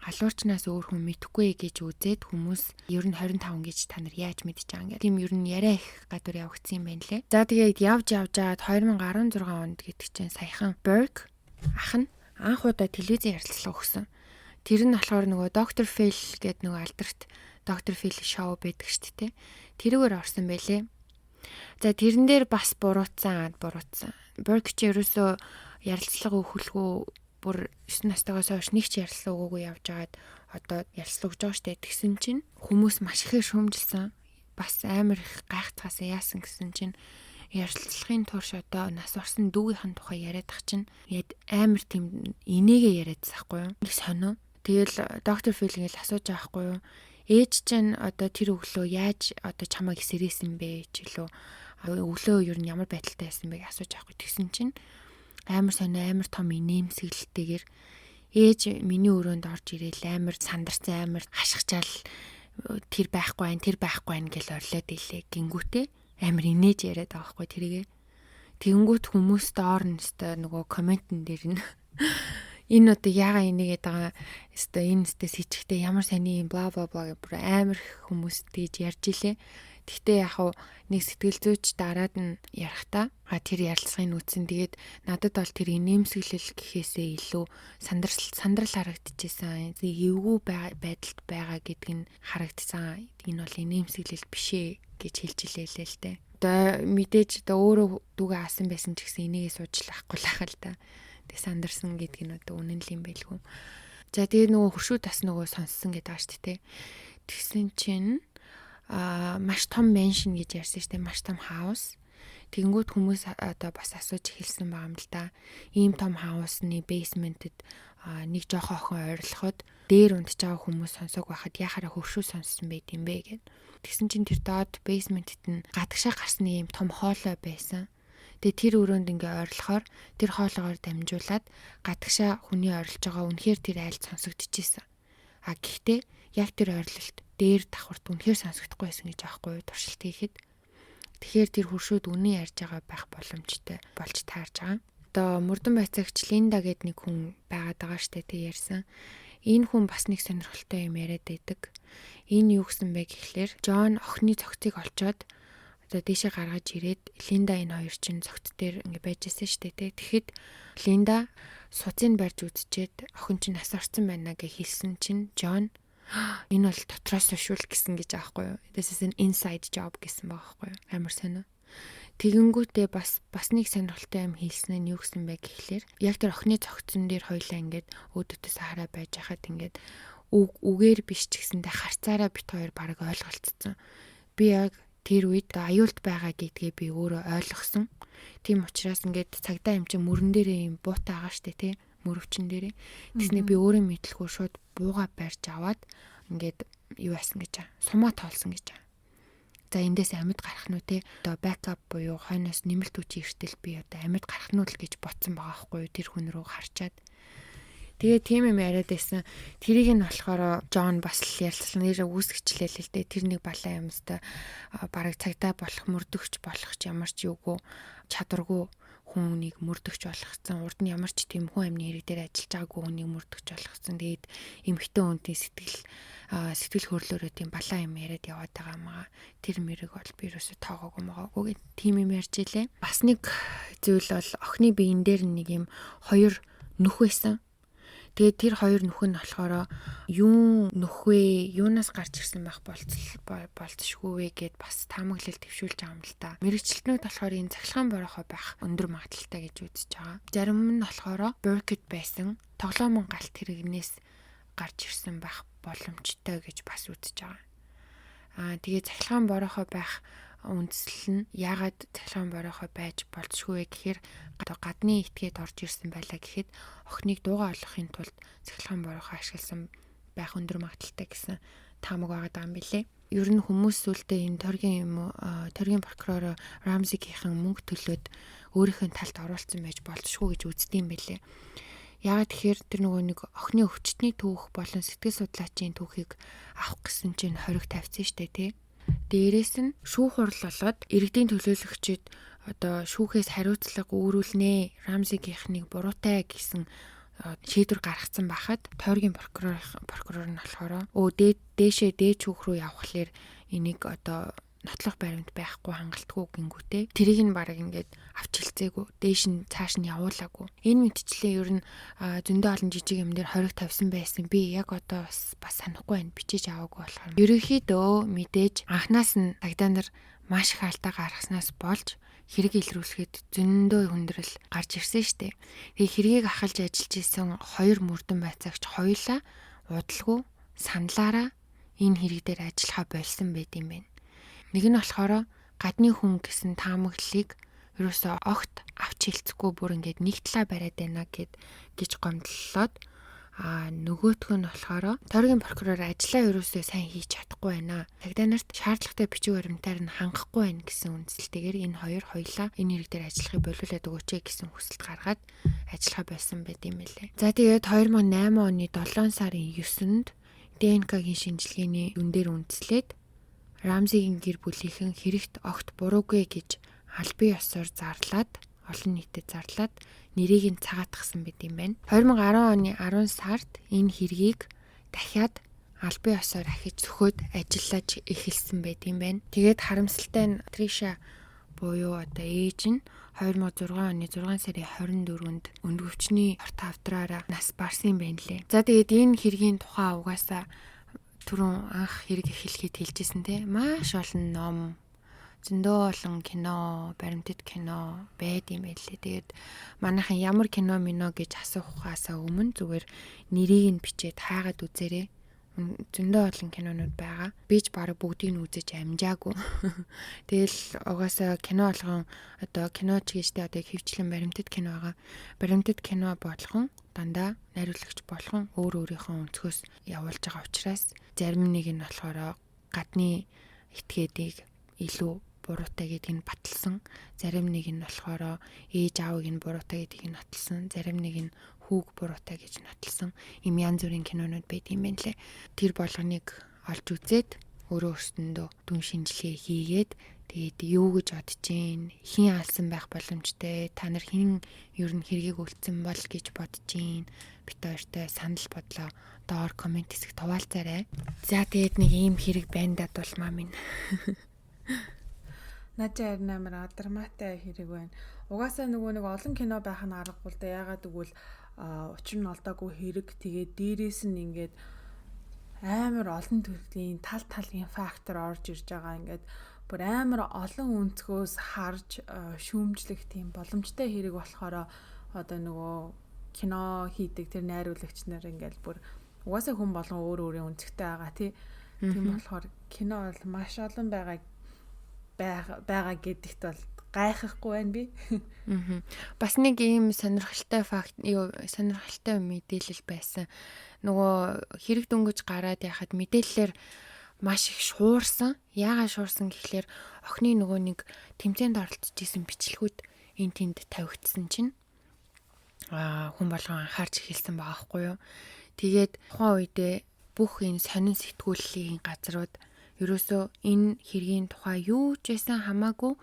халуурчнаас өөр хүн мэдэхгүй гэж үзээд хүмүүс ер нь 25 гэж та нар яаж мэдэж байгаа юм. Тийм ер нь яриа их гадуур явагдсан юм байна лээ. За тэгээд явж аваад 2016 онд гэдэг чинь саяхан Burke ах нь анх удаа телевизийн ярилцлага өгсөн. Тэр нь болохоор нөгөө Dr. Phil гэдэг нөгөө алдарт Dr. Phil шоу байдаг шүү дээ. Тэрүүгээр орсон байлээ. За тэрэн дээр бас буруутсан. Burke ч ерөөсөө ярилцлага өгөхөлгүй бүр 9 настайгаас хойш нэг ч ярилцлага өгөөгүй явж агаад одоо ярилцлага өгж байгаа штэ. Тэгсэн чинь хүмүүс маш ихээр шүүмжилсэн. Бас амар их гайхацгаасаа яасан гэсэн чинь ярилцлагын турш одоо нас орсон дүүгийнхэн тухай яриад тах чинь амар тийм инээгээ яриад байхгүй юу. Нэг сонио. Тэгэл доктор Фил ингээл асууж байгаа байхгүй юу. Ээж чинь одоо тэр өглөө яаж одоо чамайг сэрээсэн бэ ч гэлөө өглөө ер нь ямар байдалтай байсан бэ гэж асууж байгаа байхгүй. Тэгсэн чинь амар сонио амар том инээмсэглэлтэйгээр ээж миний өрөөнд орж ирээл амар сандарсан амар хашгичаал тэр байхгүй байх гэж орлоод илээ гингүүтээ амар инээж яриад байгаа байхгүй тэрийгээ. Тэгэнгүүт хүмүүс доор нь өстой нөгөө комментэн дээр нь энэ одоо яага инээгээд байгаа өстой энэ өстой сэчгтэй ямар сони юм бла бла бла бүр амар хүмүүс тэгж ярьж илээ. Гэхдээ яг хав нэг сэтгэл зүйч дараад нь ярахтаа тэр ярилцлагын үүсэн тэгээд надад бол тэр инээмсэглэл гэхээсээ илүү сандрал харагдчихсан. Эвгүй байдалд байгаа гэдг нь харагдсан. Энэ бол инээмсэглэл биш ээ гэж хэлж илээ л дээ. Одоо мэдээж одоо өөрөө дүүгээ хаасан байсан ч гэсэн энийгээ суучлахгүй л ахал та. Тэг сандарсан гэдг нь одоо үнэн л юм байлгүй. За тэгээ нөгөө хуршүү тас нөгөө сонссон гэдэг байгаа шүү дээ. Тэгсэн чинь маш том маншин гэж ярьсан шүү дээ. Маш том хаус. Тэгэнгүүт хүмүүс одоо бас асууж эхэлсэн байгаа юм л да. Ийм том хаусны basement-д нэг жоохон охин ойрлоход дээр унтж байгаа хүмүүс сонсог байхад яхаараа хөршүү сонссон байт юм бэ гэд. Тэгсэн чинь тэр доод basement-д нь гадагшаа гарсны ийм том хоолой байсан. Тэгээ тэр өрөөнд ингээ ойрлохоор тэр хоолойгоор дамжуулаад гадагшаа хүний ойрлож байгаа үнэхээр тэр айлд сонсогдчихсэн. Гэхдээ яг тэр ойрлолт дээр давхарт үнэхээр сонсогдохгүй байсан гэж аахгүй юу туршилт хийхэд. Тэгэхээр тэр хуршүүд үнэн ярьж байгаа байх боломжтой болж таарж байгаа. Одоо мөрдөн байцаагч Линда гэдэг нэг хүн байгаад байгаа штэ тэг ярьсан. Энэ хүн бас нэг сонирхолтой юм яриад байдаг. Энэ юу гэсэн бэ гэхлээр Джон охины цогцыг олцоод одоо дээшээ гаргаж ирээд Линда энэ хоёр чинь цогц дээр ингээ байж байсан штэ тэг. Тэгэхэд Линда суцыг барьж үзчихэд охин чинь нас орсон байна гэж хэлсэн чинь Джон энэ бол дотроос шүүл гэсэн гэж аахгүй юу. This is an inside job гэсэн байгаа байхгүй юу. Амар сонио. Тэгэнгүүтээ бас нэг сонирхолтой юм хэлсэн нь юу гэсэн бэ гэхлээр яг тэр охины цогцон дээр хоёлаа ингээд өөдөөс хараа байж хахад ингээд үгээр биш ч гэсэндээ харцаараа бит хоёр баг ойлголцсон. Би яг тэр үед аюулт байгаа гэдгээ би өөрөө ойлгосон. Тийм учраас ингээд цагдаа юм чи мөрөн дээрээ юм буутай байгаа штэ тий. Мөрөвчин дээрээ. Тэсний би өөрөө мэдлгүй шууд бууга барьж аваад ингээд юу яасан гэж сумаа тоолсон гэж. За эндээс амьд гарах нь те одоо бэкап буюу хойноос нэмэлт хүчийн эртэл би одоо амьд гарах нь л гэж ботсон байгаа байхгүй юу тэр хүн рүү харчаад. Тэгээ тийм юм яриад байсан. Тэрийг нь болохоор Джон бас л ярилцлагын үүсгэжлээ л дээ. Тэр нэг балаа юмстай бараг цагдаа болох мөрдөгч болох ч ямар ч юугүй чадваргүй хүнийг мөрдөгч болгоцсон. Урд нь ямар ч тийм хүн амны хэрэг дээр ажиллаж байгаагүй хүнийг мөрдөгч болгоцсон. Тэгээд эмэгтэй хүнтэй сэтгэл хөдлөлөөрөө тийм балаа юм яриад яваад байгаа маа. Тэр мэрэг бол би юусоо тоогоогүй могоогүй гэх тийм юм ярьж илээ. Бас нэг зүйл бол охины биеийн дээр нэг юм хоёр нүх байсан. Тэгээд тэр хоёр нөхөн нь болохоор юун нөхвэ, юунаас гарч ирсэн байх болцшгүй вэ гэд бас таамаглал төвшүүлж байгаа юм л та. Мэргэжилтнүүд болохоор энэ цахилгаан борохоо байх өндөр магадaltaй гэж үзэж байгаа. Зарим нь болохоор Burkett байсан тоглоомон галт хэрэгнээс гарч ирсэн байх боломжтой гэж бас үзэж байгаа. Тэгээд цахилгаан борохоо байх үндсэл нь яагаад цахилгаан борохоо байж болцшгүй вэ гэхээр гадны этгээд орж ирсэн байлаа гэхэд охиныг дуугаа олохын тулд цахилгаан борохоо ашигласан байх өндөр магадaltaй гэсэн таамаг байгаа юм билэ. Ер нь хүмүүс сүлдээ энэ торгийн прокурор Рамзигийнхэн мөнгө төлөөд өөрийнхөө талд оруулсан байж болцшгүй гэж үздэг юм билэ. Яагаад тэгэхээр тэр нөгөө нэг охины өвчтний түүх болон сэтгэл судлаачийн түүхийг авах гэсэн чинь хориг тавьсан штэ тий. Дээрээс нь шүүх хурал болоод иргэдийн төлөөлөгчид одоо шүүхээс хариуцлага өөрүүлнэ, Рамзигийнхнийг буруутай гэсэн шийдвэр гаргацсан байхад тойргийн прокурор нь болохоор дээшээ дээд шүүх рүү явхлаэр энийг одоо нотлох баримт байхгүй хангалтгүй гингүүтэй. Тэрийг нь баг ингээд авч хэлцээгүй. Дээш нь цааш нь явуулаагүй. Энэ мэдчлээ ер нь зөндөө олон жижиг юм дээр хориг тавьсан байсан. Би яг одоо бас санахгүй байна. Бичиж аваагүй болохоор. Ерөнхийдөө мэдээж анханаас нь цагдаа нар маш их алдаа гаргаснаас болж хэрэг илрүүлэхэд зөндөө хүндрэл гарч ирсэн штэ. Тэгээ хэргийг ахалж ажиллаж исэн хоёр мөрдөн байцаагч хоёулаа удалгүй саналаараа энэ хэрэг дээр ажиллахаа болсон байт юм байна. Нэг нь болохоор гадны хүн гэсэн таамаглалыг ерөөсөө огт авч хэлцэхгүй бүр ингээд нэг талаа бариад байна гэж гомдлолоод нөгөөх нь болохоор тойргийн прокурор ажлаа ерөөсөө сайн хийж чадахгүй байна. Цагдаа нарт шаардлагатай бичиг баримтаар нь хангахгүй байна гэсэн үндсэлтэйгээр энэ хоёулаа энэ хэрэг дээр ажиллахыг болиулаад өгөөч гэсэн хүсэлт гаргаад ажиллахаа болсон байт юм лээ. За тэгээд 2008 оны 7 сарын 9-нд ДНК-гийн шинжилгээний дүн дээр үндэслээд Рамзигийн гэр бүлийнхэн хэрэгт огт буруугүй гэж албан ёсоор зарлаад олон нийтэд зарлаад нэрийг нь цагаатгсан байт юм байна. 2010 оны 10 сард энэ хэргийг дахиад албан ёсоор ахиж зөхөөд ажиллаж эхэлсэн байт юм байна. Тэгээд харамсалтай нь Триша буюу одоо ээж нь 2006 оны 6 сарын 24-нд өндгөвчний хорт авдраараа нас барсан юм байна лээ. За тэгээд энэ хэргийн тухай угаасаа түрүүн анх хэрэг эхлэхэд хэлжсэн те маш олон ном, зөндөө олон кино, баримтат кино байд юм байлээ. Тэгээд манайхан ямар кино гэж асуухаасаа өмнө зүгээр нэрийг нь бичээд хаагаад үзээрэй. Зөндөө олон кинонууд байгаа. Би ч бараг бүгдийг нь үзэж амжаагүй. Тэгэл угаасаа кино болгон одоо киноч гэжтэй одоо хөвчлэн баримтат кино байгаа. Баримтат кино болгон дандаа найруулагч болгон өөрийнхөө өнцгөөс явуулж байгаа учраас зарим нэг нь болохоор гадны этгээдийг илүү буруутай гэдгийг нь баталсан. Зарим нэг нь болохоор ээж аавыг нь буруутай гэдгийг нь баталсан. Зарим нэг нь хүүг буруутай гэж наталсан. Им янз бүрийн кинонууд байд юм байна лээ. Тэр болгоныг олж үзээд өөрөө өөртөндөө дүн шинжилгээ хийгээд тэгээд юу гэж бодож гин, хэн алсан байх боломжтой, та нар хэн ер нь хэргийг үлдсэн бол гэж бодож гин. Бит хоёртой санал бодлоо доор комент хэсэгт хуваалцаарай. За тэгээд нэг ийм хэрэг байна дадуулмаа минь. Нажаар нэмэр драматай хэрэг байна. Угаасаа нэг олон кино байх нь аргагүй л да. Ягаад гэвэл учир нь олдоогүй хэрэг тэгээд дээрээс нь ингээд амар олон төрлийн талын фактор орж ирж байгаа. Ингээд бүр амар олон өнцгөөс харж шүүмжлэх тийм боломжтой хэрэг болохоор одоо нөгөө кино хийдэг тэр найруулагч нар ингээд бүр угаасаа хүн болгон өөр өөрийн өнцгтэй байгаа тийм болохоор кино бол маш олон байгаа гэдэгт бол гайхахгүй байна би. Бас нэг ийм сонирхолтой сонирхолтой мэдээлэл байсан. Нөгөө хэрэг дөнгөж гараад яхад мэдээлэлээр маш их шуурсан. Яагаад шуурсан гэхлээр охины нөгөө нэг тэмцээнд оролцож исэн бичлэгүүд энэ тэнд тавигдсан чинь хүн болгон анхаарч эхэлсэн байгаа хгүй юу. Тэгээд тухайн үедээ бүх энэ сонин сэтгүүллийн газрууд ерөөсөө энэ хэргийн тухай юу ч байсан хамаагүй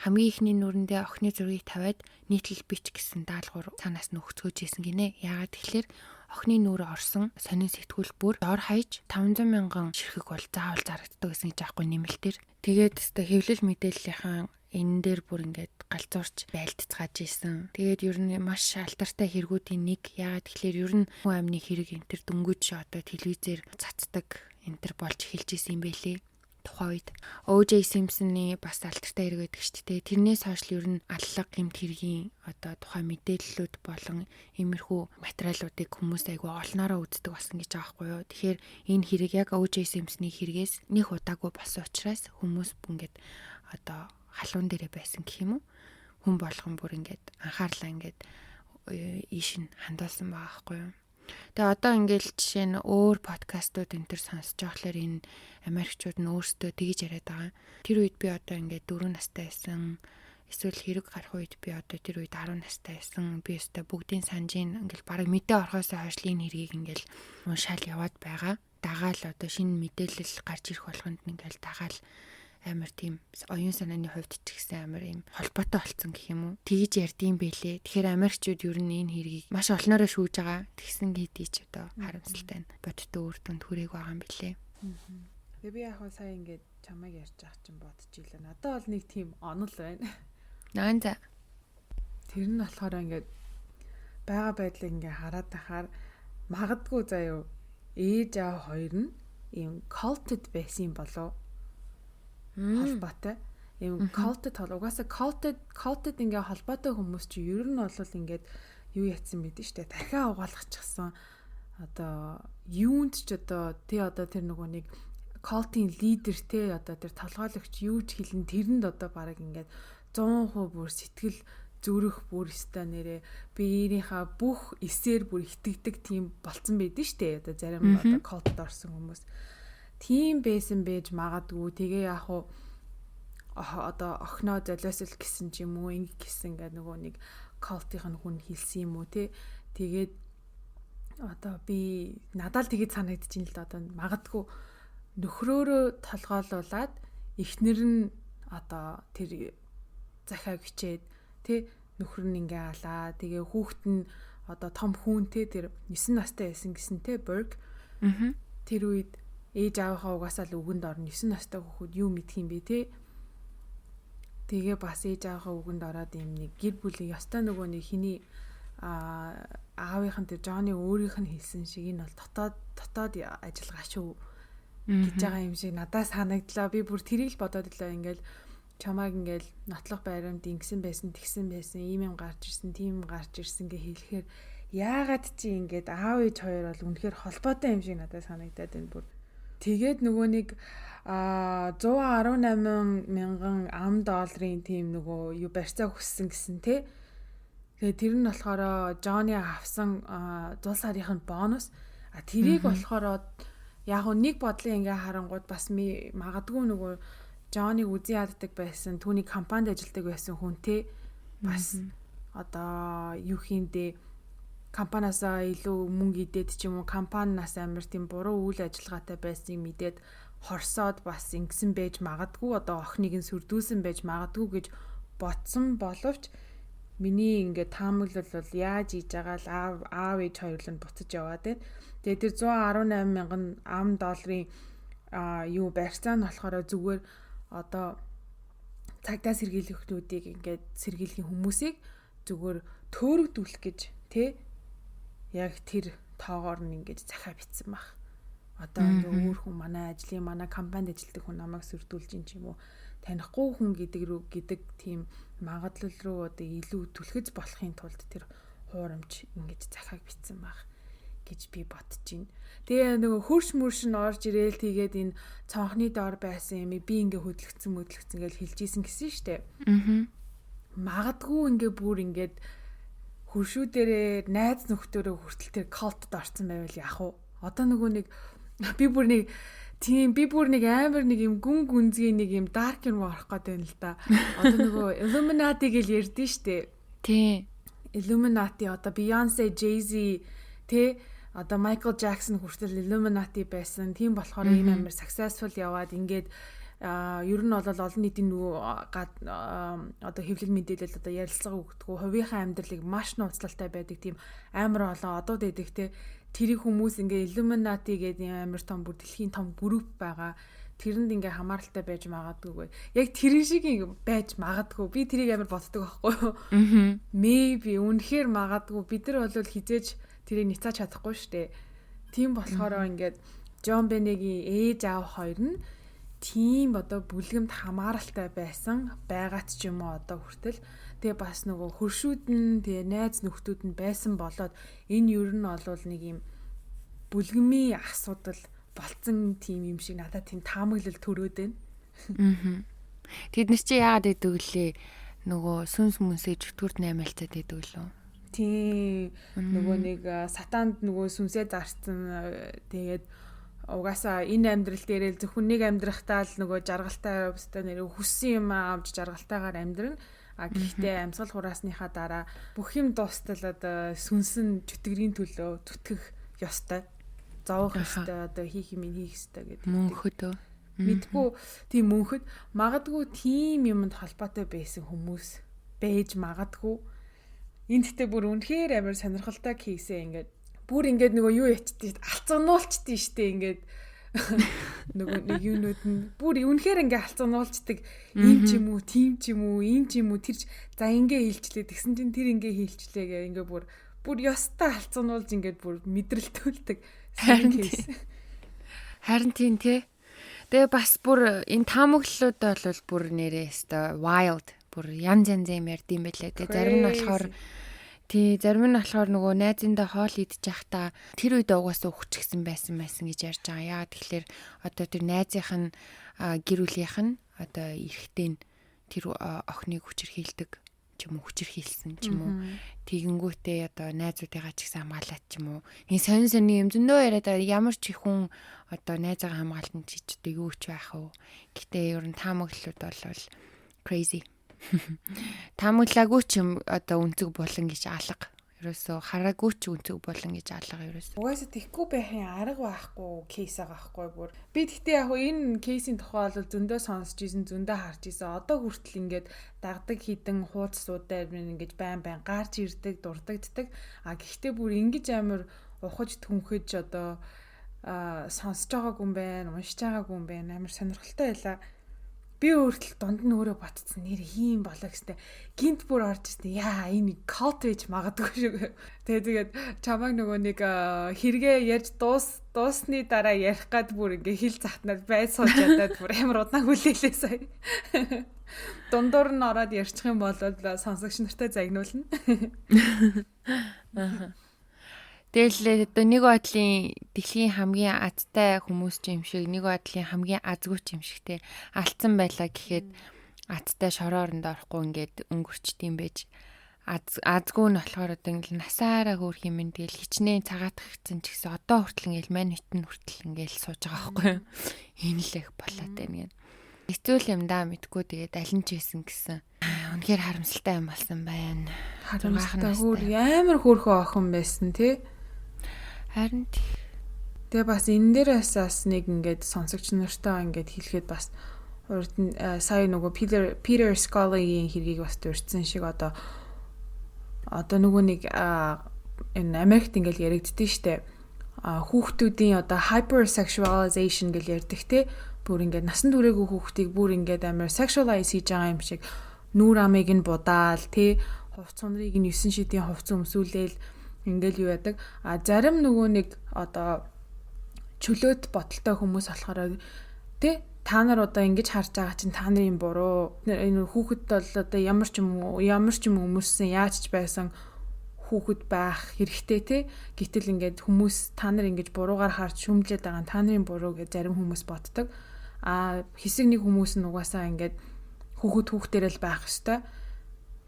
хамгийн ихний нүрэндээ охины зургийг тавиад нийтлэл бич гэсэн даалгавар цаанаас нөхцгөөж исэн гинэ. Яагаад тэгэхээр охины нүрэ орсон сонин сэтгүүл бүр дор хаяж 500 мянган ширхэг бол заавал зарагддаг гэсэн гэж аахгүй нэмэлтээр. Тэгээд өстө хэвлэл мэдээллийнхэн энэ дээр бүр ингээд галзуурч байлдцгааж исэн. Тэгээд ер нь маш алдартай хэрэгүүдийн нэг. Яагаад тэгэхээр ер нь хүн амны хэрэг энэ төр дөнгөж одоо телевизээр цацдаг энэ төр болж эхэлж исэн юм байлээ. Тухайн үед O.J. Simpson-ы бас алдартай хэрэг байдаг шүү дээ. Тэрнээс хойш ер нь аллах гэмт хэргийн одоо тухайн мэдээллүүд болон иймэрхүү материалуудыг хүмүүс айгүй олноороо үздэг болсон гэж байгаа байхгүй юу. Тэгэхээр энэ хэрэг яг O.J. Simpson-ы хэрэгээс нэг удаагүй болсон учраас хүмүүс ингээд одоо халуун дээрээ байсан гэх юм уу. Хүн болгон бүр ингээд анхаарлаа ингээд ийш нь хандуулсан байгаа байхгүй юу. Тэгээ одоо ингээл жишээ нь өөр подкастууд энэ төр сонсож байхлаар энэ Америкчууд нь өөрсдөө тэгж яриад байгаа. Тэр үед би одоо ингээд 4 настай байсан. Эсвэл хэрэг гарах үед би одоо тэр үед 10 настай байсан. Би өстой бүгдийн санджийн ингээл баг мэдээ орохоосоо хойш энэ хэргийг ингээл уншаал яваад байгаа. Дагаал одоо шинэ мэдээлэл гарч ирэх болгонд ингээл дагаал амар тийм оюун санааны хувьд ч гэсэн амар юм холбоотой болсон гэх юм уу. Тэгж ярьдсан байлээ. Тэгэхээр Америкчууд ер нь энэ хэргийг маш олноороо шүүж байгаа. Тэгсэн хэдий ч одоо харамсалтай нь бодтой үр дүнд хүрээг байгаа юм билээ. Тэгээ би яг хөө сая ингээд чамайг ярьж байгаа чинь бодчихлээ. Надад бол нэг тийм онол байна. Наан за. Тэр нь болохоор ингээд бага байдлыг ингээд хараад тахаар магадгүй заяа ээж аав хоёр нь ийм culted байсан болов холбоотой. Ийм culted угаасаа culted ингээ холбоотой хүмүүс чи ер нь бол ингээд юу ятсан мэдэн штэ. Дахиад угаалгачихсан. Одоо юунд ч одоо тэр нөгөө нэг culting leader те одоо тэр толгойлогч юу ч хэлэн тэрэнд одоо бараг ингээд 100% бүр сэтгэл зүрх бүр өстой нэрэ биеийнхаа бүх эсээр бүр итгэдэг тийм болцсон байдэн штэ. Одоо зарим одоо culted орсон хүмүүс тийм байсан байж магадгүй. Тэгээ яг уу одоо охиноо золиосол гэсэн ч юм уу ингэ гэсэн гэдэг нөгөө нэг cultийн хүн хэлсэн юм уу те. Тэгээд одоо би надад л тэгээд санагдчихээн л да. Одоо магадгүй нөхрөөрөө толгойлуулаад эхнэр нь одоо тэр захаа гिचээд те нөхөр нь ингээ алаа. Тэгээ хүүхэд нь одоо том хүн те тэр 9 настай байсан гэсэн те Berg. Тэр үед ээж аавынхаа угаасаа л үгэнд орно 9 настай хүүхэд юу мэдх юм бэ те. Тэгээ бас ээж аавынхаа үгэнд ороод юм нэг гэр бүлийн ёстой нөгөө нэг хиний аавынхан тэр Жонни өөрийнх нь хэлсэн шиг энэ бол дотоод ажиллагаа шүү гэж байгаа юм шиг надад санагдлаа. Би бүр тэрийг л бодоод илаа ингээл чамааг ингээл нотлох байрамд ингэсэн байсан тэгсэн байсан ийм юм гарч ирсэн тийм гарч ирсэн гэ хэлэхээр яагаад чи ингээд аав ээж хоёр бол үнэхээр холбоотой юм шиг надад санагдаад байна бүр. Тэгээд нөгөө нэг 118 мянган $1,000 тийм нөгөө юу барьцаа хүссэн гэсэн те. Тэгээд тэр нь болохоор Жонни авсан зул сарын бонус. Тэрийг болохоор яг нэг бодлын ингээ харангууд бас магадгүй нөгөө Жонниг үзэн яддаг байсан, түүний компанид ажилладаг байсан хүн те. Бас одоо юу хийндээ компаниасаа илүү мөнгө идээд ч юм уу компаниас амар тийм буруу үйл ажиллагаатай байсныг мэдээд хорсоод бас ингэсэн байж магадгүй одоо охиныг нь сүрдүүлсэн байж магадгүй гэж ботсон боловч миний ингээд таамаглал бол яаж хийж байгаа л аав ээж хоёр л буцаж яваад байна. Тэгээд тэр $118,000 юу барьцаа нь болохоор зүгээр одоо цагдаа сэргийлэгчдүүдийг ингээд сэргийлэх хүмүүсийг зүгээр төөрөгдүүлэх гэж тий яг тэр тоогоор нь ингэж захаа битсэн баг. Одоо өөр хүн манай компанид ажилладаг хүн намайг сүрдүүлж ин ч юм уу танихгүй хүн гэдэг тийм магадлал руу одоо илүү түлхэж болохын тулд тэр хуурамч ингэж захааг битсэн баг гэж би бодож байна. Тэгээ нөгөө хөрш мөрш нь орж ирээл тэгээд энэ цонхны доор байсан юм би ингээ хөдлөгцөн гэж хэлжсэн гэсэн штэ. Магадгүй ингээ бүр ингээд хөршүүдэрээ найз нөхдөрөө хүртэл тэр колтод орсон байвал яах вэ? Одоо нөгөө нэг би бүр нэг амар нэг юм гүн гүнзгий нэг юм dark юм орох гэдэг юм л да. Одоо нөгөө Illuminati гэж ярьдэн штэ. Тий. Illuminati одоо Beyoncé, Jay-Z тэ одоо Michael Jackson хүртэл Illuminati байсан. Тийм болохоор ийм амар successful яваад ингээд ер нь бол олон нийтийн одоо хэвлэл мэдээлэл одоо ярилцлага өгдөг, хувийнхаа амьдралыг маш нууцлалтай байдаг тийм амар олон одууд байдаг те. Тэрийг хүмүүс ингээ Illuminati гэдэг амар том бүр дэлхийн том групп байгаа. Тэрэнд ингээ хамааралтай байж магадгүй. Яг тэрэн шиг байж магадгүй. Би тэрийг амар боддог байхгүй юу? Maybe үнэхээр магадгүй. Бид нар бол хизээж тэрийг ницааж чадахгүй штэ. Тийм болохоор ингээд Джон Бенегийн ээж аав хоёр нь тийм одоо бүлгэмд хамааралтай байсан байгаад ч юм уу одоо хүртэл тэгээ бас нөгөө хөршүүд нь тэгээ найз нөхдүүд нь байсан болоод энэ ер нь бол нэг юм бүлгэмийн асуудал болцсон тийм юм шиг надад тийм таамаглал төрөөд байна. Тэд нар чи яагаад идэв лээ? Нөгөө сүнс мүнсээ чөтгөрт наймаалцаад идэв лөө. Тийм нөгөө нэг сатаанд нөгөө сүнсээ зарцсан тэгээд угаасаа энэ амьдрал дээрээ зөвхөн нэг амьдрахтаа л нөгөө жаргалтай өстэй нэр хүссэн юм авч жаргалтайгаар амьдрна. Гэхдээ амьсгал хураасныхаа дараа бүх юм дуустал одоо сүнсэн чөтгөрийн төлөө зүтгэх ёстой. Зовох ёстой одоо хийх юм хийх ёстой гэдэг. Мөнхөд мэдгүй тийм мөнхөд магадгүй тийм юмд холбоотой байсан хүмүүс байж магадгүй. Энд тэгтээ бүр үнэхээр амар сонирхолтой кейсээ ингээд бүр ингээд нөгөө юу ячдээ алцгануулчдээ штэ ингээд нөгөө нэг юунууд нь бүр үнэхээр ингээд алцгануулчдаг ийм ч юм уу тийм ч юм уу ийм ч юм уу тэр за ингээ хийлчлээ тэгсэн чинь тэр ингээ хийлчлээ гэх ингээ бүр ёстой алцгануулж ингээд бүр мэдрэлтүүлдэг. Харин тийм тий. Тэгээ бас бүр энэ таамаглалууд бол бүр нэрээ өстой wild бүр янз янзын ярьдсан байлээ. Тэгээ зарим нь болохоор зарим нь болохоор нөгөө найзындаа хоол идчих та тэр үед угаасаа өгчихсэн байсан гэж ярьж байгаа. Яагаад тэгэхээр одоо тэр найзынх нь гэр бүлийнх нь одоо эрэхтэй тэр охиныг хүчирхийлдэг ч юм уу хүчирхийлсэн ч юм уу тэгэнгүүтээ одоо найзуудыгаа ч гэсэн хамгаалаад ч юм уу энэ сонин сонин юм зөндөө яриад ямар ч их хүн одоо найзаагаа хамгаална ч ч одоо юу ч байх вэ. Гэтэ ер нь таамаглалууд бол crazy. Таамаглаагүй ч юм одоо үнцэг болон гэж алга. Ерөөсөө хараагүй ч үнцэг болон гэж алга ерөөсөө. Угаасаа тэггүй байхын арга байхгүй кейс байгаа байхгүй бүр. Би тэгтээ яг энэ кейсийн тухай бол зөндөө сонсч ийсэн зөндөө харж ийсэн. Одоо хүртэл ингээд дагдаг хідэн хуудасуудаар ингээд байн гарч ирдэг, дурддагддаг. Гэхдээ бүр ингэж амар ухаж түнхэж одоо сонсож байгаагүй юм байна, уншиж байгаагүй юм байна. Амар сонирхолтой байлаа. Би өөртөл дунд нь өөрөө ботцсон нэр хийм болоо гэстэй гинт бүр орж ирсэн. Яа энэ cult байж магадгүй шүү. Тэгээд чамайг нөгөө нэг хэрэгээ ярьж дуусны дараа ярих гад бүр ингээ хил затнаад бай сууж ядаад бүр амар удаан хүлээлээ сая. Дундуур нь ороод ярьчих юм бол сонсогч нартай загнуулна. Тэгэл одоо нэг бодлын дэлхийн хамгийн азтай хүмүүс ч юм шиг нэг бодлын хамгийн азгүй ч юм шигтэй алдсан байлаа гэхэд азтай шорооронд орохгүй ингээд өнгөрчдөм байж азгүй нь болохоор одоо ингээл насаараа хөөх юм ин тэгэл хичнээн цагаатах гэсэн ч гэсэн одоо хүртэл ингээл мань хитэн хүртэл ингээл сууж байгаа байхгүй юу. Энэ л их болоод байна гэн. Хэцүү юм да мэдгүй тэгээд аль нь ч байсан гэсэн. Үнэхээр харамсалтай юм болсон байна. Харамсалтай амар хөөрхөн охин байсан тий. Харин тэгээ бас энэ дээрээс бас нэг ингээд сонсогч нартай ингээд хэлэхэд бас урд нь сая нөгөө Peter Scully-ийн хэргийг бас дурдсан шиг одоо нөгөө нэг энэ Америкт ингээд яригддээ штэ хүүхдүүдийн одоо hypersexualization гэж ярьдаг те бүр ингээд насан туршаагүй хүүхдийг бүр ингээд амар sexualize хийж байгаа юм шиг нүүр амыг нь будаал те хувц цунрыг нь 9 шидийн хувц өмсүүлээл ингээл юу яадаг. Зарим нөгөө нэг одоо чөлөөт боталтай хүмүүс болохоор тэ та нар одоо ингэж харж байгаа чинь та нарын буруу. Энэ хүүхэд бол одоо ямар ч юм өмөрсөн яаж ч байсан хүүхэд байх хэрэгтэй те. Гэтэл ингээд хүмүүс та нар ингэж буруугаар харж шүмжлээд байгаа та нарын буруу гэж зарим хүмүүс боддог. Хэсэг нэг хүмүүс нь угаасаа ингээд хүүхдэрэл байх ёстой.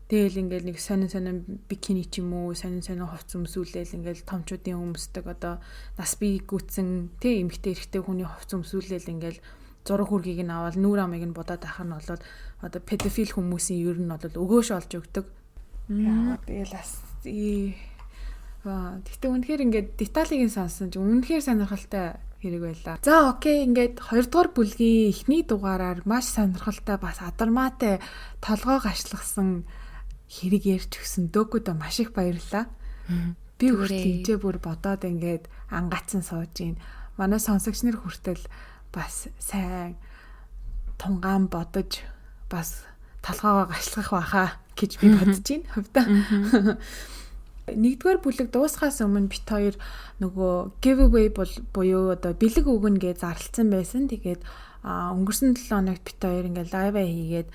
Тэгэл ингээл нэг сонин бикини ч юм уу сонин хувц өмсүүлээл ингээл томчуудын өмсдөг одоо нас бие гүйтсэн тэ эмэгтэй эрэгтэй хүний хувц өмсүүлээл ингээл зураг хүргийг нь аваад нүүр амыг нь будаад ахах нь бол одоо педофил хүмүүсийн ер нь бол өгөөш олж өгдөг. Тэгэл бас гэхдээ үнэхээр ингээд деталийг нь сонссон чинь үнэхээр сонирхолтой хэрэг байлаа. За окей, ингээд 2 дугаар бүлгийн эхний дугаараар маш сонирхолтой бас адармаатай толгой гашлахсан хэрэг ярьж өгсөн Докудо маш их баярлалаа. Би хүртэл ижээ бүр бодоод ингээд ангацсан сууж гин. Манай сонсогч нар хүртэл бас сайн тунгаан бодож бас толгоогоо гашлах байхаа гэж би бодож байна хувьдаа. Нэгдүгээр бүлэг дуусахаас өмнө бит хоёр нөгөө giveaway буюу одоо бэлэг өгнө гэж зарлцсан байсан. Тэгээд өнгөрсөн 7 хоногт бит хоёр ингээд лайв хийгээд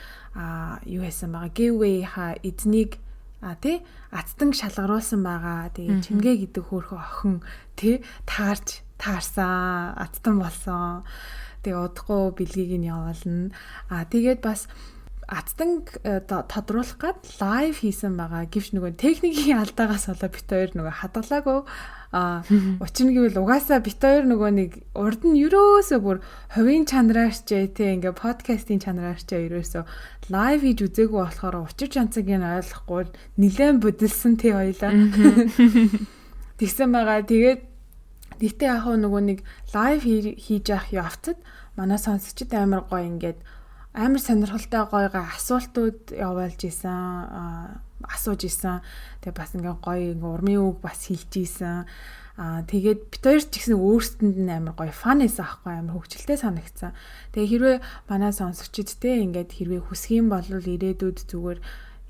юу хийсэн байгаа. Giveaway-ха эзнийг ацтан шалгаруулсан байгаа. Тэгээд Чингээ гэдэг хөөрхөн охин таарсан, ацтан болсон. Тэгээ удахгүй бэлгийг нь явуулна. Тэгээд бас ацтан тодруулах гад лайв хийсэн байгаа. Гэвч нөгөө техникийн алдаагаас болоо бит хоёр нөгөө хадгалаагүй. Учир нь гэвэл угаасаа бит хоёр нөгөө нэг урд нь ерөөсөө бүр хувийн чанараарчээ ингээ подкастын чанараарчээ ерөөсөө лайв хийж үзээгүй болохоор учир чанцыг нь ойлгохгүй нилээн бүдэлсэн тий хоёлаа. Тэгсэн байгаа. Тэгээд гэтээ яг нөгөө нэг лайв хийж явах явцад манай сонсогчд амар гоё ингээд амар сонирхолтой гойгоо асуултууд явуулж исэн, асууж исэн. Тэгээ бас ингээ гоё урмын үг бас хэлж исэн. Тэгээд бит хоёр ч гэсэн өөрсдөнд нь амар гоё фан эсэн аахгүй амар хөвгчлээ санагдсан. Тэгээ хэрвээ манай сонсогчд те ингээд хэрвээ хүсэх юм бол ирээдүйд зүгээр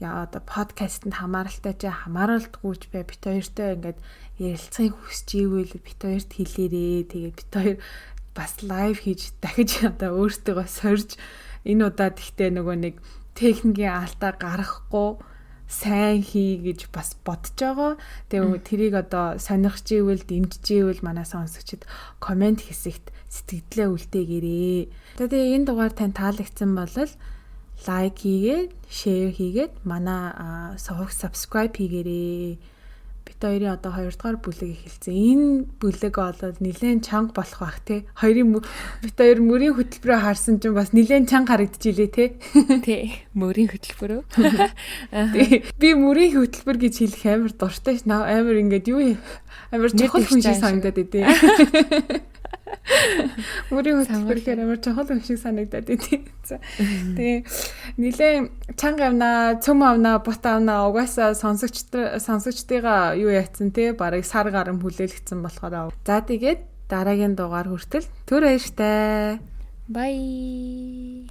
одоо подкастэнд хамааралтай ч хамааралтгүйч бай бит хоёртой ингээд ярилцахыг хүсэж ивэл бит хоёрт хэлээрээ. Тэгээд бит хоёр бас лайв хийж дахиж одоо өөртөө сорж энэ удаад ихтэй нөгөө нэг техникийн алдаа гаргахгүй сайн хий гэж бас бодож байгаа. Тэгээ тэрийг одоо сонирхож ивэл дэмжиж ивэл манай сонсогчд комент хэсэгт сэтгэлдээ үлдээгээрээ. Тэгээ энэ дугаар тань таалагдсан бол лайк хийгээд, шеэр хийгээд манай сувг subscribe хийгээрээ. Бит хоёрын одоо 2 дугаар бүлэг эхэлсэн. Энэ бүлэг бол нэлээд чанга болох бах те. Бит хоёр мөрийн хөтөлбөрөөр харсан чинь бас нэлээд чанга харагдчихилээ те. Тий. Мөрийн хөтөлбөрөө. Би мөрийн хөтөлбөр гэж хэлэх амар дуртай ш. Амар ингээд юу амар чухал хүн шиг санагдаад идэв. Мөрийн хөтөлбөрээр амар чухал хүн шиг санагдаад идэв. Тэгээ нэлээд чанга авнаа, цөм авнаа, бут авнаа угаасаа сонсогчдыгаа юу яатсан те барыг сар гарам хүлээлгцэн болохоор. За тэгээд дараагийн дугаар хүртэл түр баяртай. Bye.